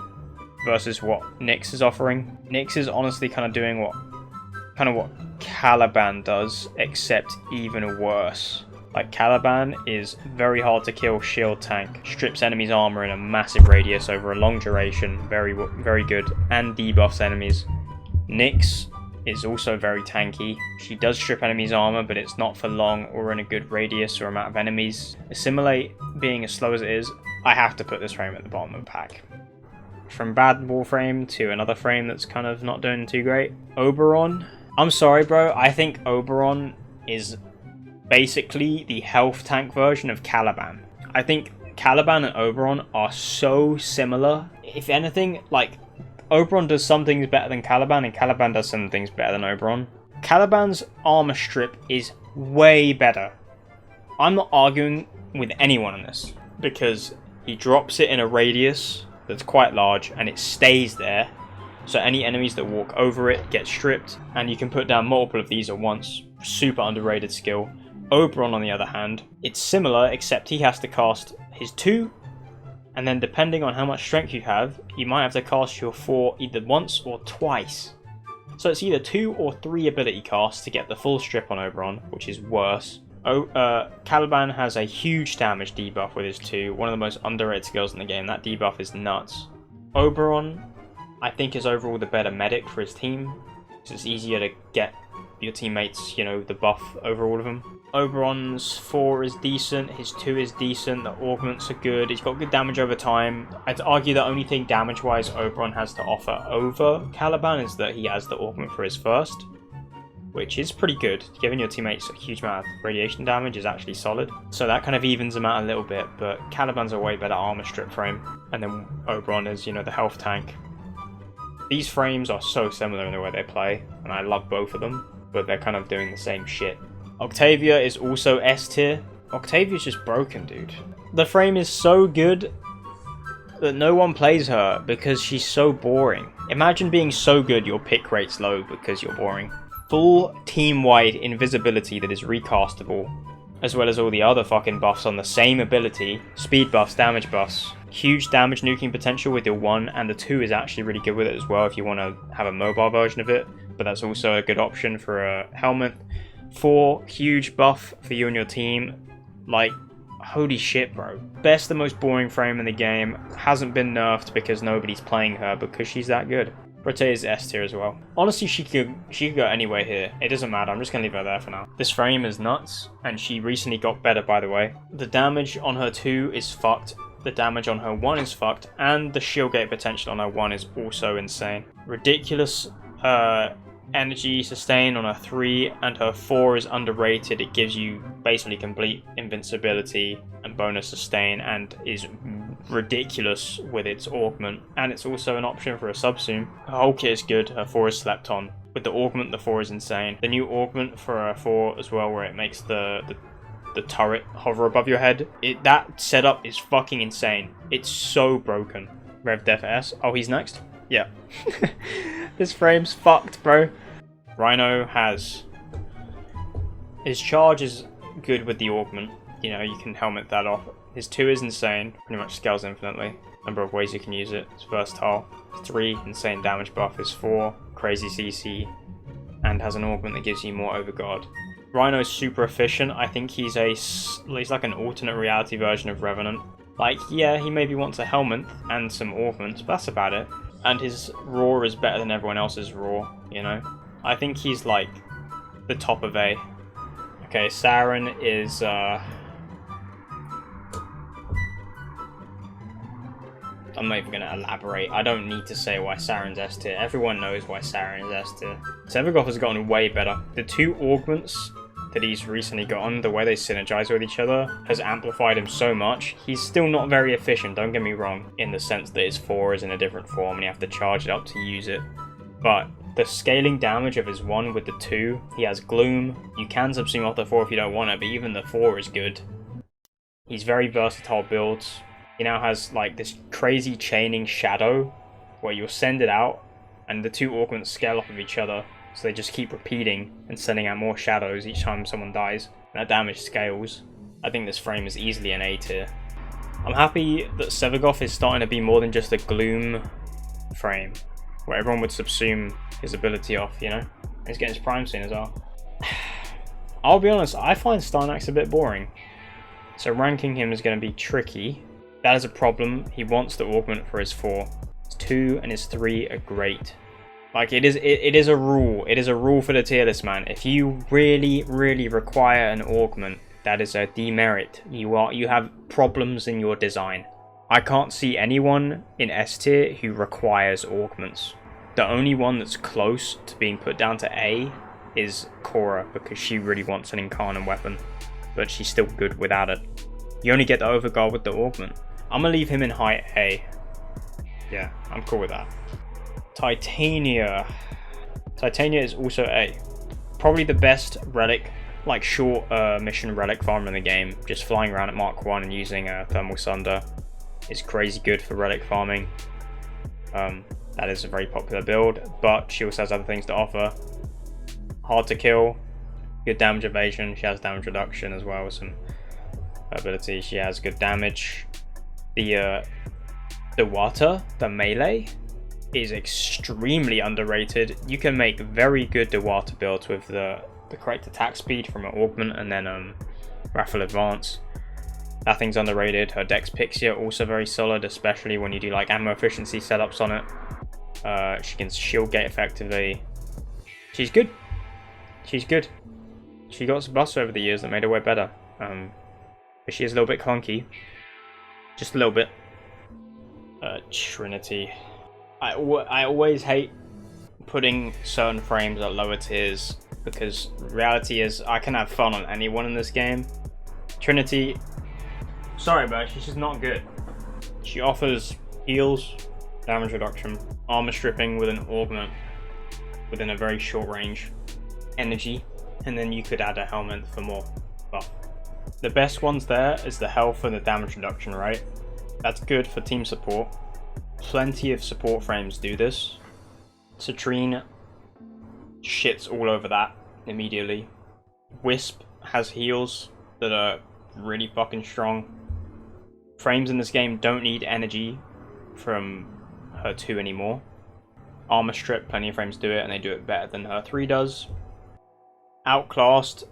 versus what Nyx is offering, Nyx is honestly kind of doing what Caliban does, except even worse. Like, Caliban is very hard to kill shield tank, strips enemies armor in a massive radius over a long duration, very good, and debuffs enemies. Nyx is also very tanky. She does strip enemies armor, but it's not for long or in a good radius or amount of enemies. Assimilate being as slow as it is, I have to put this frame at the bottom of the pack. From bad Warframe to another frame that's kind of not doing too great. Oberon. I'm sorry, bro. I think Oberon is basically the health tank version of Caliban. I think Caliban and Oberon are so similar. If anything, like, Oberon does some things better than Caliban, and Caliban does some things better than Oberon. Caliban's armor strip is way better. I'm not arguing with anyone on this, because he drops it in a radius that's quite large, and it stays there. So any enemies that walk over it get stripped, and you can put down multiple of these at once. Super underrated skill. Oberon, on the other hand, it's similar, except he has to cast his 2, and then depending on how much strength you have, you might have to cast your 4 either once or twice. So it's either 2 or 3 ability casts to get the full strip on Oberon, which is worse. Caliban has a huge damage debuff with his 2, one of the most underrated skills in the game. That debuff is nuts. Oberon, I think, is overall the better medic for his team, because it's easier to get your teammates, you know, the buff over all of them. Oberon's 4 is decent, his 2 is decent, the augments are good, he's got good damage over time. I'd argue the only thing damage-wise Oberon has to offer over Caliban is that he has the augment for his first. which is pretty good. Giving your teammates a huge amount of radiation damage is actually solid. So that kind of evens them out a little bit, but Caliban's a way better armor strip frame. And then Oberon is, you know, the health tank. These frames are so similar in the way they play, and I love both of them, but they're kind of doing the same shit. Octavia is also S tier. Octavia's just broken, dude. The frame is so good that no one plays her because she's so boring. Imagine being so good your pick rate's low because you're boring. Full team-wide invisibility that is recastable, as well as all the other fucking buffs on the same ability. Speed buffs, damage buffs. Huge damage nuking potential with your 1, and the 2 is actually really good with it as well if you want to have a mobile version of it, but that's also a good option for a helmet. 4, huge buff for you and your team. Like, holy shit, bro. Best and most boring frame in the game. Hasn't been nerfed because nobody's playing her because she's that good. Protea is S tier as well. Honestly, she could go anywhere here. It doesn't matter. I'm just going to leave her there for now. This frame is nuts, and she recently got better, by the way. The damage on her 2 is fucked. The damage on her 1 is fucked, and the shield gate potential on her 1 is also insane. Ridiculous energy sustain on her 3, and her 4 is underrated. It gives you basically complete invincibility and bonus sustain, and is ridiculous with its augment, and it's also an option for a subsume. Her whole kit is good. Her 4 is slept on. With the augment, the 4 is insane. The new augment for her 4 as well, where it makes the turret hover above your head. That setup is fucking insane. It's so broken. Rev Def S. Oh, he's next? Yeah. This frame's fucked, bro. Rhino has... His charge is good with the augment. You know, you can helmet that off. His 2 is insane. Pretty much scales infinitely. Number of ways you can use it. It's versatile. 3, insane damage buff. His 4, crazy CC. And has an augment that gives you more overguard. Rhino's super efficient. I think he's like an alternate reality version of Revenant. Like, yeah, he maybe wants a helmet and some augments, but that's about it. And his Roar is better than everyone else's Roar, you know? I think he's like the top of A. Okay, Saryn is I'm not even going to elaborate. I don't need to say why Saryn's S tier. Everyone knows why Saryn is S tier. Sevagoth has gotten way better. The 2 augments that he's recently gotten, the way they synergize with each other, has amplified him so much. He's still not very efficient, don't get me wrong, in the sense that his 4 is in a different form and you have to charge it up to use it. But the scaling damage of his 1 with the 2, he has Gloom. You can subsume off the 4 if you don't want it, but even the 4 is good. He's very versatile builds. He now has like this crazy chaining shadow where you'll send it out and the 2 augments scale off of each other. So they just keep repeating and sending out more shadows each time someone dies. And that damage scales. I think this frame is easily an A tier. I'm happy that Sevagoth is starting to be more than just a Gloom frame, where everyone would subsume his ability off, you know? He's getting his prime soon as well. I'll be honest, I find Starnax a bit boring. So ranking him is going to be tricky. That is a problem. He wants the augment for his 4. His 2 and his 3 are great. Like, it is a rule. It is a rule for the tier list, man. If you really, really require an augment, that is a demerit. You have problems in your design. I can't see anyone in S tier who requires augments. The only one that's close to being put down to A is Khora, because she really wants an incarnate weapon, but she's still good without it. You only get the overguard with the augment. I'm gonna leave him in high A. Yeah, I'm cool with that. Titania. Titania is also A. Probably the best relic, like short mission relic farmer in the game. Just flying around at Mark 1 and using Thermal Sunder is crazy good for relic farming. That is a very popular build, but she also has other things to offer. Hard to kill, good damage evasion. She has damage reduction as well with some ability. She has good damage. The water, the melee, is extremely underrated. You can make very good Dewata builds with the correct attack speed from an augment and then Raffle Advance. That thing's underrated. Her Dex Pixie are also very solid, especially when you do like ammo efficiency setups on it. She can shield gate effectively. She's good. She's good. She got some buffs over the years that made her way better. But she is a little bit clunky. Just a little bit. Trinity. I always hate putting certain frames at lower tiers because reality is I can have fun on anyone in this game. Trinity, sorry but she's just not good. She offers heals, damage reduction, armor stripping with an augment within a very short range, energy, and then you could add a helmet for more buff. The best ones there is the health and the damage reduction, right? That's good for team support. Plenty of support frames do this. Citrine shits all over that immediately. Wisp has heals that are really fucking strong. Frames in this game don't need energy from her 2 anymore. Armor strip, plenty of frames do it, and they do it better than her 3 does. Outclassed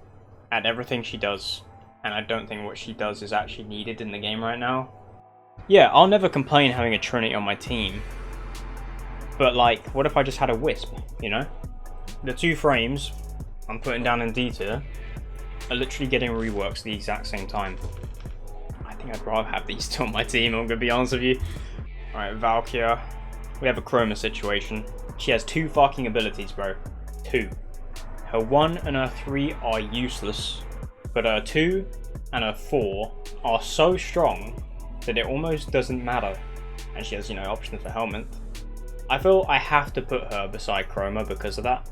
at everything she does, and I don't think what she does is actually needed in the game right now. Yeah, I'll never complain having a Trinity on my team, but like, what if I just had a Wisp, you know? The 2 frames I'm putting down in D tier are literally getting reworks at the exact same time. I think I'd rather have these 2 on my team, I'm gonna be honest with you. Alright, Valkyria. We have a Chroma situation. She has 2 fucking abilities, bro. 2. Her 1 and her 3 are useless, but her 2 and her 4 are so strong that it almost doesn't matter. And she has, you know, options for helmet. I feel I have to put her beside Chroma because of that.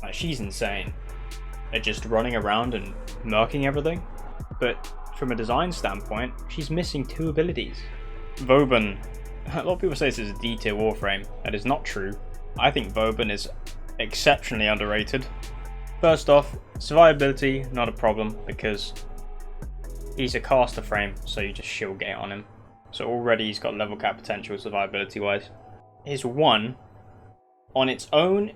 Like, she's insane at just running around and murking everything. But from a design standpoint, she's missing 2 abilities. Vauban. A lot of people say this is a D tier Warframe. That is not true. I think Vauban is exceptionally underrated. First off, survivability, not a problem, because he's a caster frame, so you just shield gate on him. So already he's got level cap potential survivability wise. His 1, on its own,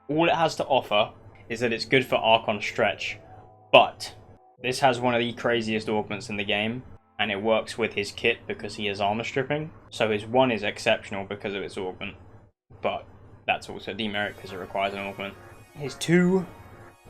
all it has to offer is that it's good for Archon stretch. But this has one of the craziest augments in the game, and it works with his kit because he has armor stripping. So his 1 is exceptional because of its augment, but that's also a demerit because it requires an augment. His 2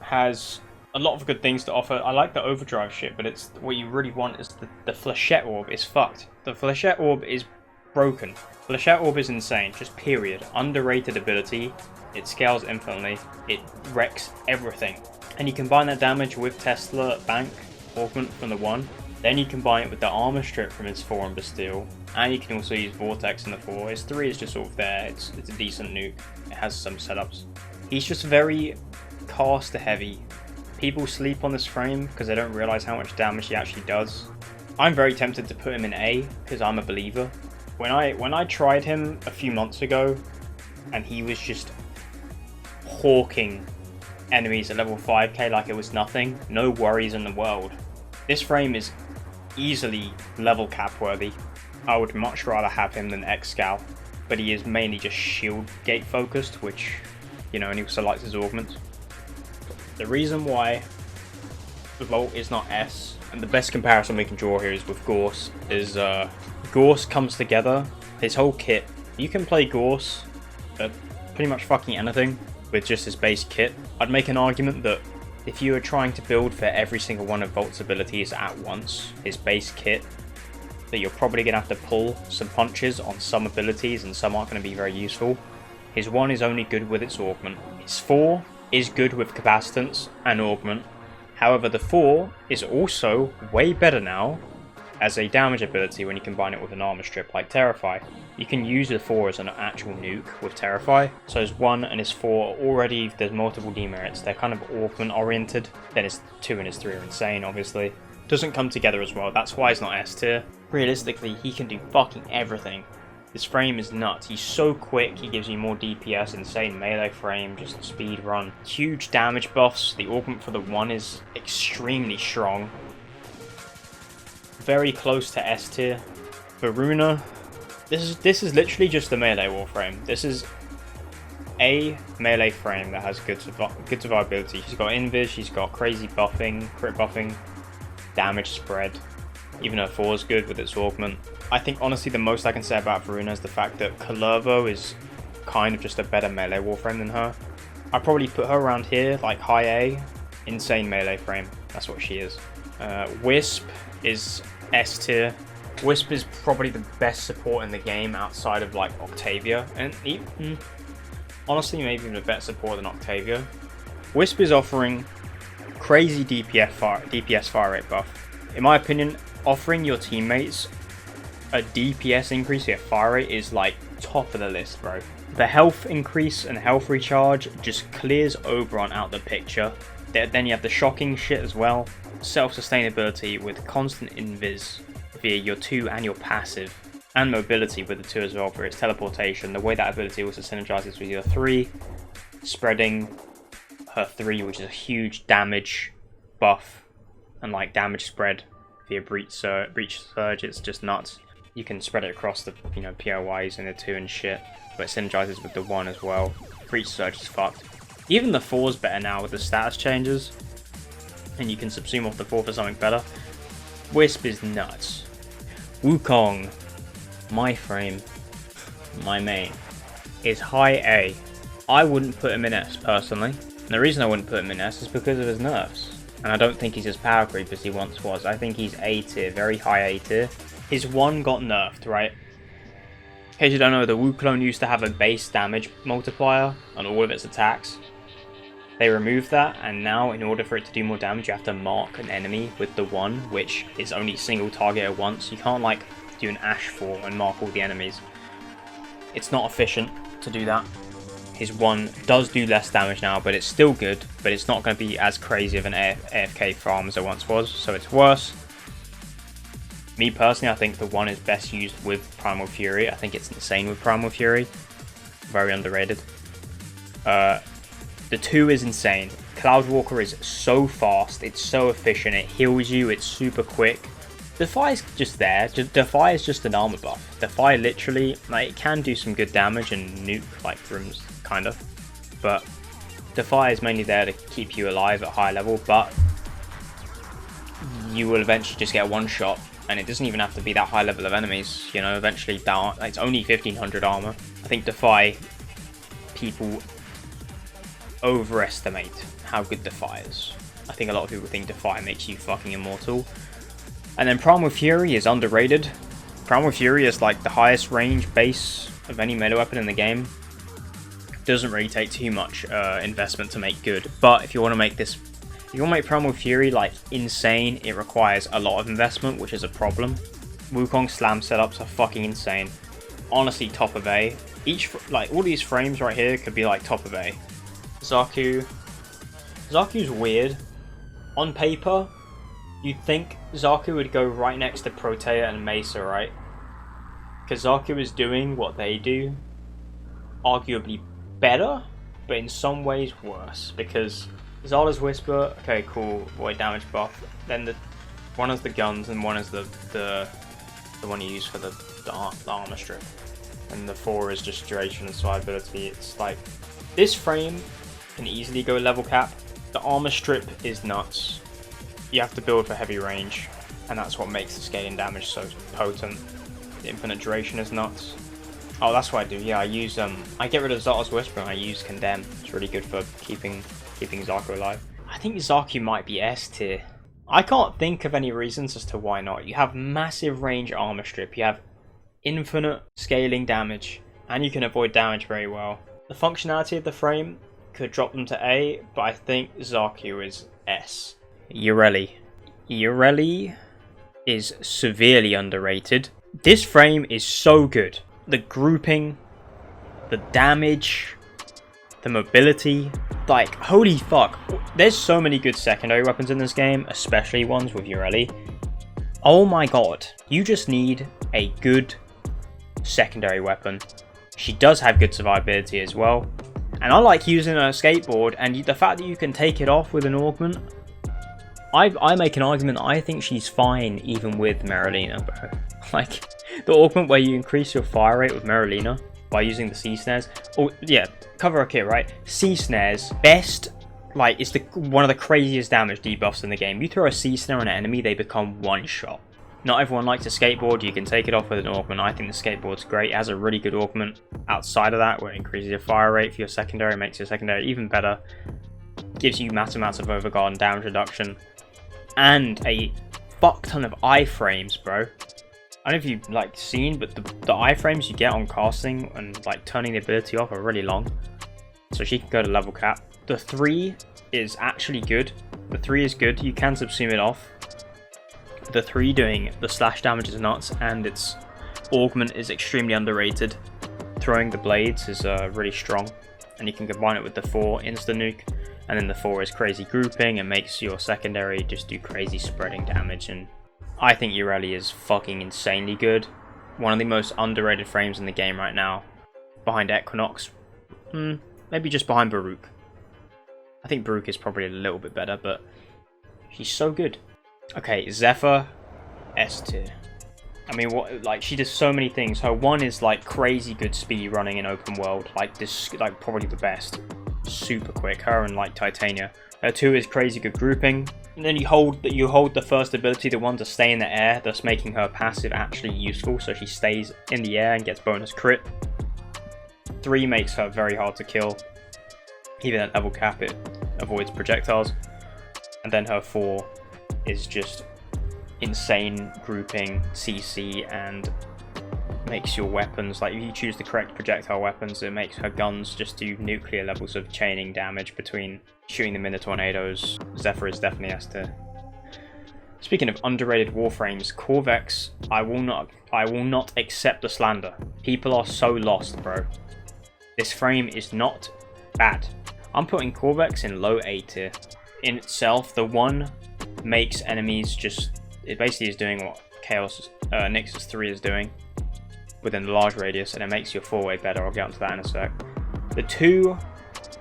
has a lot of good things to offer. I like the overdrive shit, but it's what you really want is the Flechette Orb is fucked. The Flechette Orb is broken. Flechette Orb is insane, just period. Underrated ability. It scales infinitely. It wrecks everything. And you combine that damage with Tesla Bank augment from the 1. Then you combine it with the armor strip from his 4 and Bastille. And you can also use Vortex in the 4. His 3 is just sort of there. It's a decent nuke. It has some setups. He's just very caster heavy. People sleep on this frame because they don't realize how much damage he actually does. I'm very tempted to put him in A because I'm a believer. When I tried him a few months ago and he was just hawking enemies at level 5k like it was nothing, no worries in the world. This frame is easily level cap worthy. I would much rather have him than Excal, but he is mainly just shield gate focused, which, you know, and he also likes his augments. The reason why the Volt is not S, and the best comparison we can draw here is with Gauss, is Gauss comes together, his whole kit. You can play Gauss at pretty much fucking anything with just his base kit. I'd make an argument that if you were trying to build for every single one of Volt's abilities at once, his base kit, that you're probably going to have to pull some punches on some abilities and some aren't going to be very useful. His 1 is only good with its augment. His 4 is good with capacitance and augment. However, the 4 is also way better now as a damage ability when you combine it with an armor strip like Terrify. You can use the 4 as an actual nuke with Terrify. So his 1 and his 4 already, there's multiple demerits. They're kind of augment oriented. Then his 2 and his 3 are insane, obviously. Doesn't come together as well. That's why he's not S tier. Realistically, he can do fucking everything. This frame is nuts. He's so quick, he gives you more DPS, insane melee frame, just speed run. Huge damage buffs. The augment for the 1 is extremely strong. Very close to S tier. Varuna, this is literally just the melee Warframe. This is a melee frame that has good survivability. She's got invis, she's got crazy buffing, crit buffing, damage spread. Even her 4 is good with its augment. I think honestly the most I can say about Varuna is the fact that Kullervo is kind of just a better melee Warframe than her. I'd probably put her around here, like high A, insane melee frame. That's what she is. Wisp is S tier. Wisp is probably the best support in the game outside of like Octavia, and honestly maybe even a better support than Octavia. Wisp is offering crazy DPS fire rate buff. In my opinion, offering your teammates a DPS increase via fire rate is like top of the list, bro. The health increase and health recharge just clears Oberon out the picture. Then you have the shocking shit as well. Self-sustainability with constant invis via your 2 and your passive. And mobility with the 2 as well for its teleportation. The way that ability also synergizes with your 3. Spreading her 3, which is a huge damage buff. And like damage spread via breach surge, it's just nuts. You can spread it across the POIs and the 2 and shit. But it synergizes with the 1 as well. Breach surge is fucked. Even the 4's better now with the status changes. And you can subsume off the 4 for something better. Wisp is nuts. Wukong, my frame, my main, is high A. I wouldn't put him in S personally. And the reason I wouldn't put him in S is because of his nerfs. And I don't think he's as power creep as he once was. I think he's A tier, very high A tier. His 1 got nerfed, right? In case you don't know, the Wu clone used to have a base damage multiplier on all of its attacks. They removed that, and now in order for it to do more damage, you have to mark an enemy with the 1, which is only single target at once. You can't like do an Ash 4 and mark all the enemies. It's not efficient to do that. His 1 does do less damage now, but it's still good, but it's not going to be as crazy of an AFK farm as it once was, so it's worse. Me personally, I think the 1 is best used with Primal Fury. I think it's insane with Primal Fury. Very underrated. The 2 is insane. Cloudwalker is so fast, it's so efficient, it heals you, it's super quick. Defy is just there. Defy is just an armor buff. Defy literally, like, it can do some good damage and nuke like rooms, kind of. But Defy is mainly there to keep you alive at high level, but you will eventually just get one shot. And it doesn't even have to be that high level of enemies, you know, eventually that, it's only 1500 armor. I think Defy, people overestimate how good Defy is. I think a lot of people think Defy makes you fucking immortal. And then Primal Fury is underrated. Primal Fury is like the highest range base of any melee weapon in the game. Doesn't really take too much investment to make good, but if you want to make this, if you want to make Primal Fury like insane, it requires a lot of investment, which is a problem. Wukong slam setups are fucking insane. Honestly, top of A. Like all these frames right here could be like top of A. Zaku's weird. On paper, you'd think Zaku would go right next to Protea and Mesa, right? Because Zaku is doing what they do, arguably better, but in some ways worse. Because Zala's Whisper, okay, cool, void damage buff. Then one is the guns and one is the one you use for the armor strip. And the 4 is just duration and survivability. It's like, this frame can easily go level cap. The armor strip is nuts. You have to build for heavy range, and that's what makes the scaling damage so potent. The infinite duration is nuts. Oh, that's what I do. Yeah, I use I get rid of Zala's Whisper and I use Condemn. It's really good for keeping Zaku alive. I think Zaku might be S tier. I can't think of any reasons as to why not. You have massive range armor strip. You have infinite scaling damage, and you can avoid damage very well. The functionality of the frame could drop them to A, but I think Zaku is S. Yoreli is severely underrated. This frame is so good. The grouping, the damage, the mobility, like, holy fuck. There's so many good secondary weapons in this game, especially ones with Yoreli. Oh my god. You just need a good secondary weapon. She does have good survivability as well. And I like using a skateboard, and the fact that you can take it off with an augment, I make an argument, I think she's fine even with Merylina, bro. Like, the augment where you increase your fire rate with Merylina by using the C snares. Oh, yeah, cover her kit, right? C snares, best, like, it's one of the craziest damage debuffs in the game. You throw a C snare on an enemy, they become one shot. Not everyone likes a skateboard, you can take it off with an augment. I think the skateboard's great, it has a really good augment outside of that, where it increases your fire rate for your secondary, makes your secondary even better, gives you massive amounts of overguard and damage reduction, and a fuck ton of iframes, bro. I don't know if you've like seen, but the iframes you get on casting and like turning the ability off are really long. So she can go to level cap. The 3 is actually good. The 3 is good, you can subsume it off. The 3 doing the slash damage is nuts, and its augment is extremely underrated. Throwing the blades is really strong, and you can combine it with the 4 insta nuke, and then the 4 is crazy grouping and makes your secondary just do crazy spreading damage. And I think Ureli is fucking insanely good. One of the most underrated frames in the game right now, behind Equinox, maybe just behind Baruuk. I think Baruuk is probably a little bit better, but she's so good. Okay, Zephyr, S tier. I mean, what? Like, she does so many things. Her 1 is like crazy good speed running in open world, like this, like probably the best. Super quick. Her and like Titania. Her 2 is crazy good grouping. And then you hold the first ability, the 1 to stay in the air, thus making her passive actually useful. So she stays in the air and gets bonus crit. 3 makes her very hard to kill. Even at level cap, it avoids projectiles. And then her 4 is just insane grouping CC and makes your weapons, like if you choose the correct projectile weapons, it makes her guns just do nuclear levels of chaining damage between shooting them into tornadoes. Zephyr is definitely S tier. Speaking of underrated warframes, Corvex, I will not accept the slander. People are so lost, bro. This frame is not bad. I'm putting Corvex in low A tier. In itself, the 1 makes enemies just, it basically is doing what Chaos Nexus 3 is doing within the large radius, and it makes your 4 way better. I'll get onto that in a sec. The 2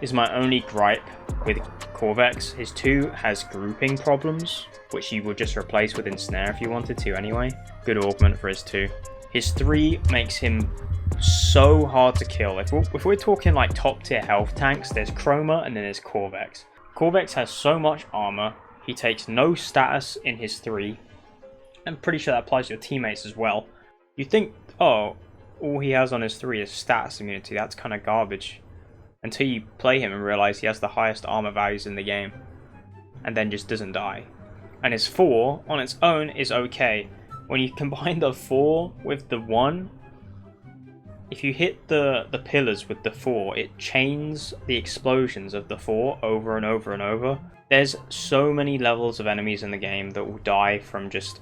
is my only gripe with Corvex. His 2 has grouping problems, which you would just replace with Ensnare if you wanted to anyway. Good augment for his 2. His 3 makes him so hard to kill. If we're talking like top tier health tanks, there's Chroma and then there's Corvex. Corvex has so much armor. He takes no status in his 3. I'm pretty sure that applies to your teammates as well. You think, oh, all he has on his 3 is status immunity. That's kind of garbage. Until you play him and realize he has the highest armor values in the game. And then just doesn't die. And his 4 on its own is okay. When you combine the 4 with the 1, if you hit the pillars with the 4, it chains the explosions of the 4 over and over and over. There's so many levels of enemies in the game that will die from just,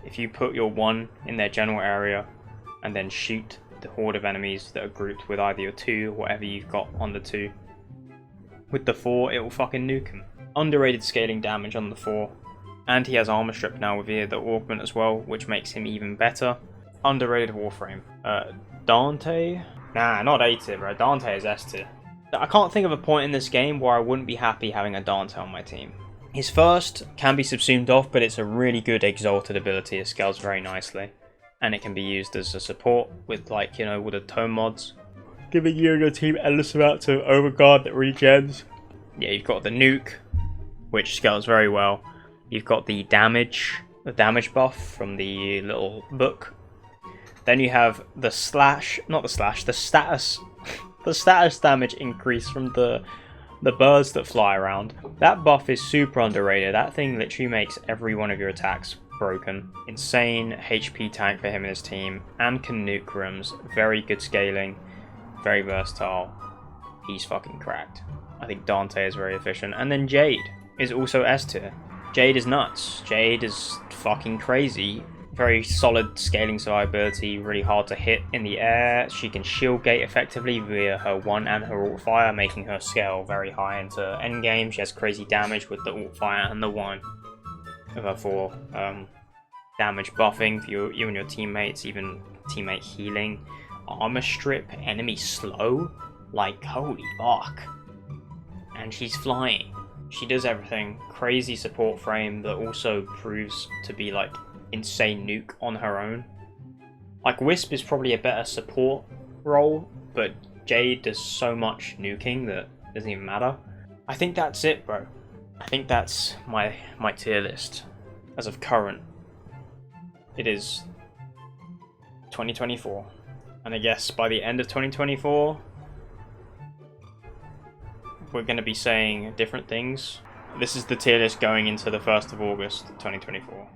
if you put your 1 in their general area and then shoot the horde of enemies that are grouped with either your 2 or whatever you've got on the 2. With the 4, it will fucking nuke him. Underrated scaling damage on the 4. And he has armor strip now with the augment as well, which makes him even better. Underrated warframe. Dante? Nah, not A tier, bro. Dante is S tier. I can't think of a point in this game where I wouldn't be happy having a Dante on my team. His first can be subsumed off, but it's a really good exalted ability. It scales very nicely. And it can be used as a support with, like, you know, with the tome mods. Giving you and your team endless amounts of overguard that regens. Yeah, you've got the nuke, which scales very well. You've got the damage buff from the little book. Then you have the status the status damage increase from the birds that fly around. That buff is super underrated. That thing literally makes every one of your attacks broken. Insane HP tank for him and his team, and can nuke rooms. Very good scaling, very versatile. He's fucking cracked. I think Dante is very efficient. And then Jade is also S tier. Jade is nuts. Jade is fucking crazy. Very solid scaling survivability, really hard to hit in the air. She can shield gate effectively via her 1 and her ult fire, making her scale very high into endgame. She has crazy damage with the ult fire and the 1 of her 4 damage buffing for you and your teammates, even teammate healing. Armor strip, enemy slow, like holy fuck. And she's flying. She does everything. Crazy support frame that also proves to be like insane nuke on her own. Like Wisp is probably a better support role, but Jade does so much nuking that it doesn't even matter. I think that's it, bro. I think that's my tier list as of current. It is 2024, and I guess by the end of 2024 we're going to be saying different things. This is the tier list going into the 1st of August 2024.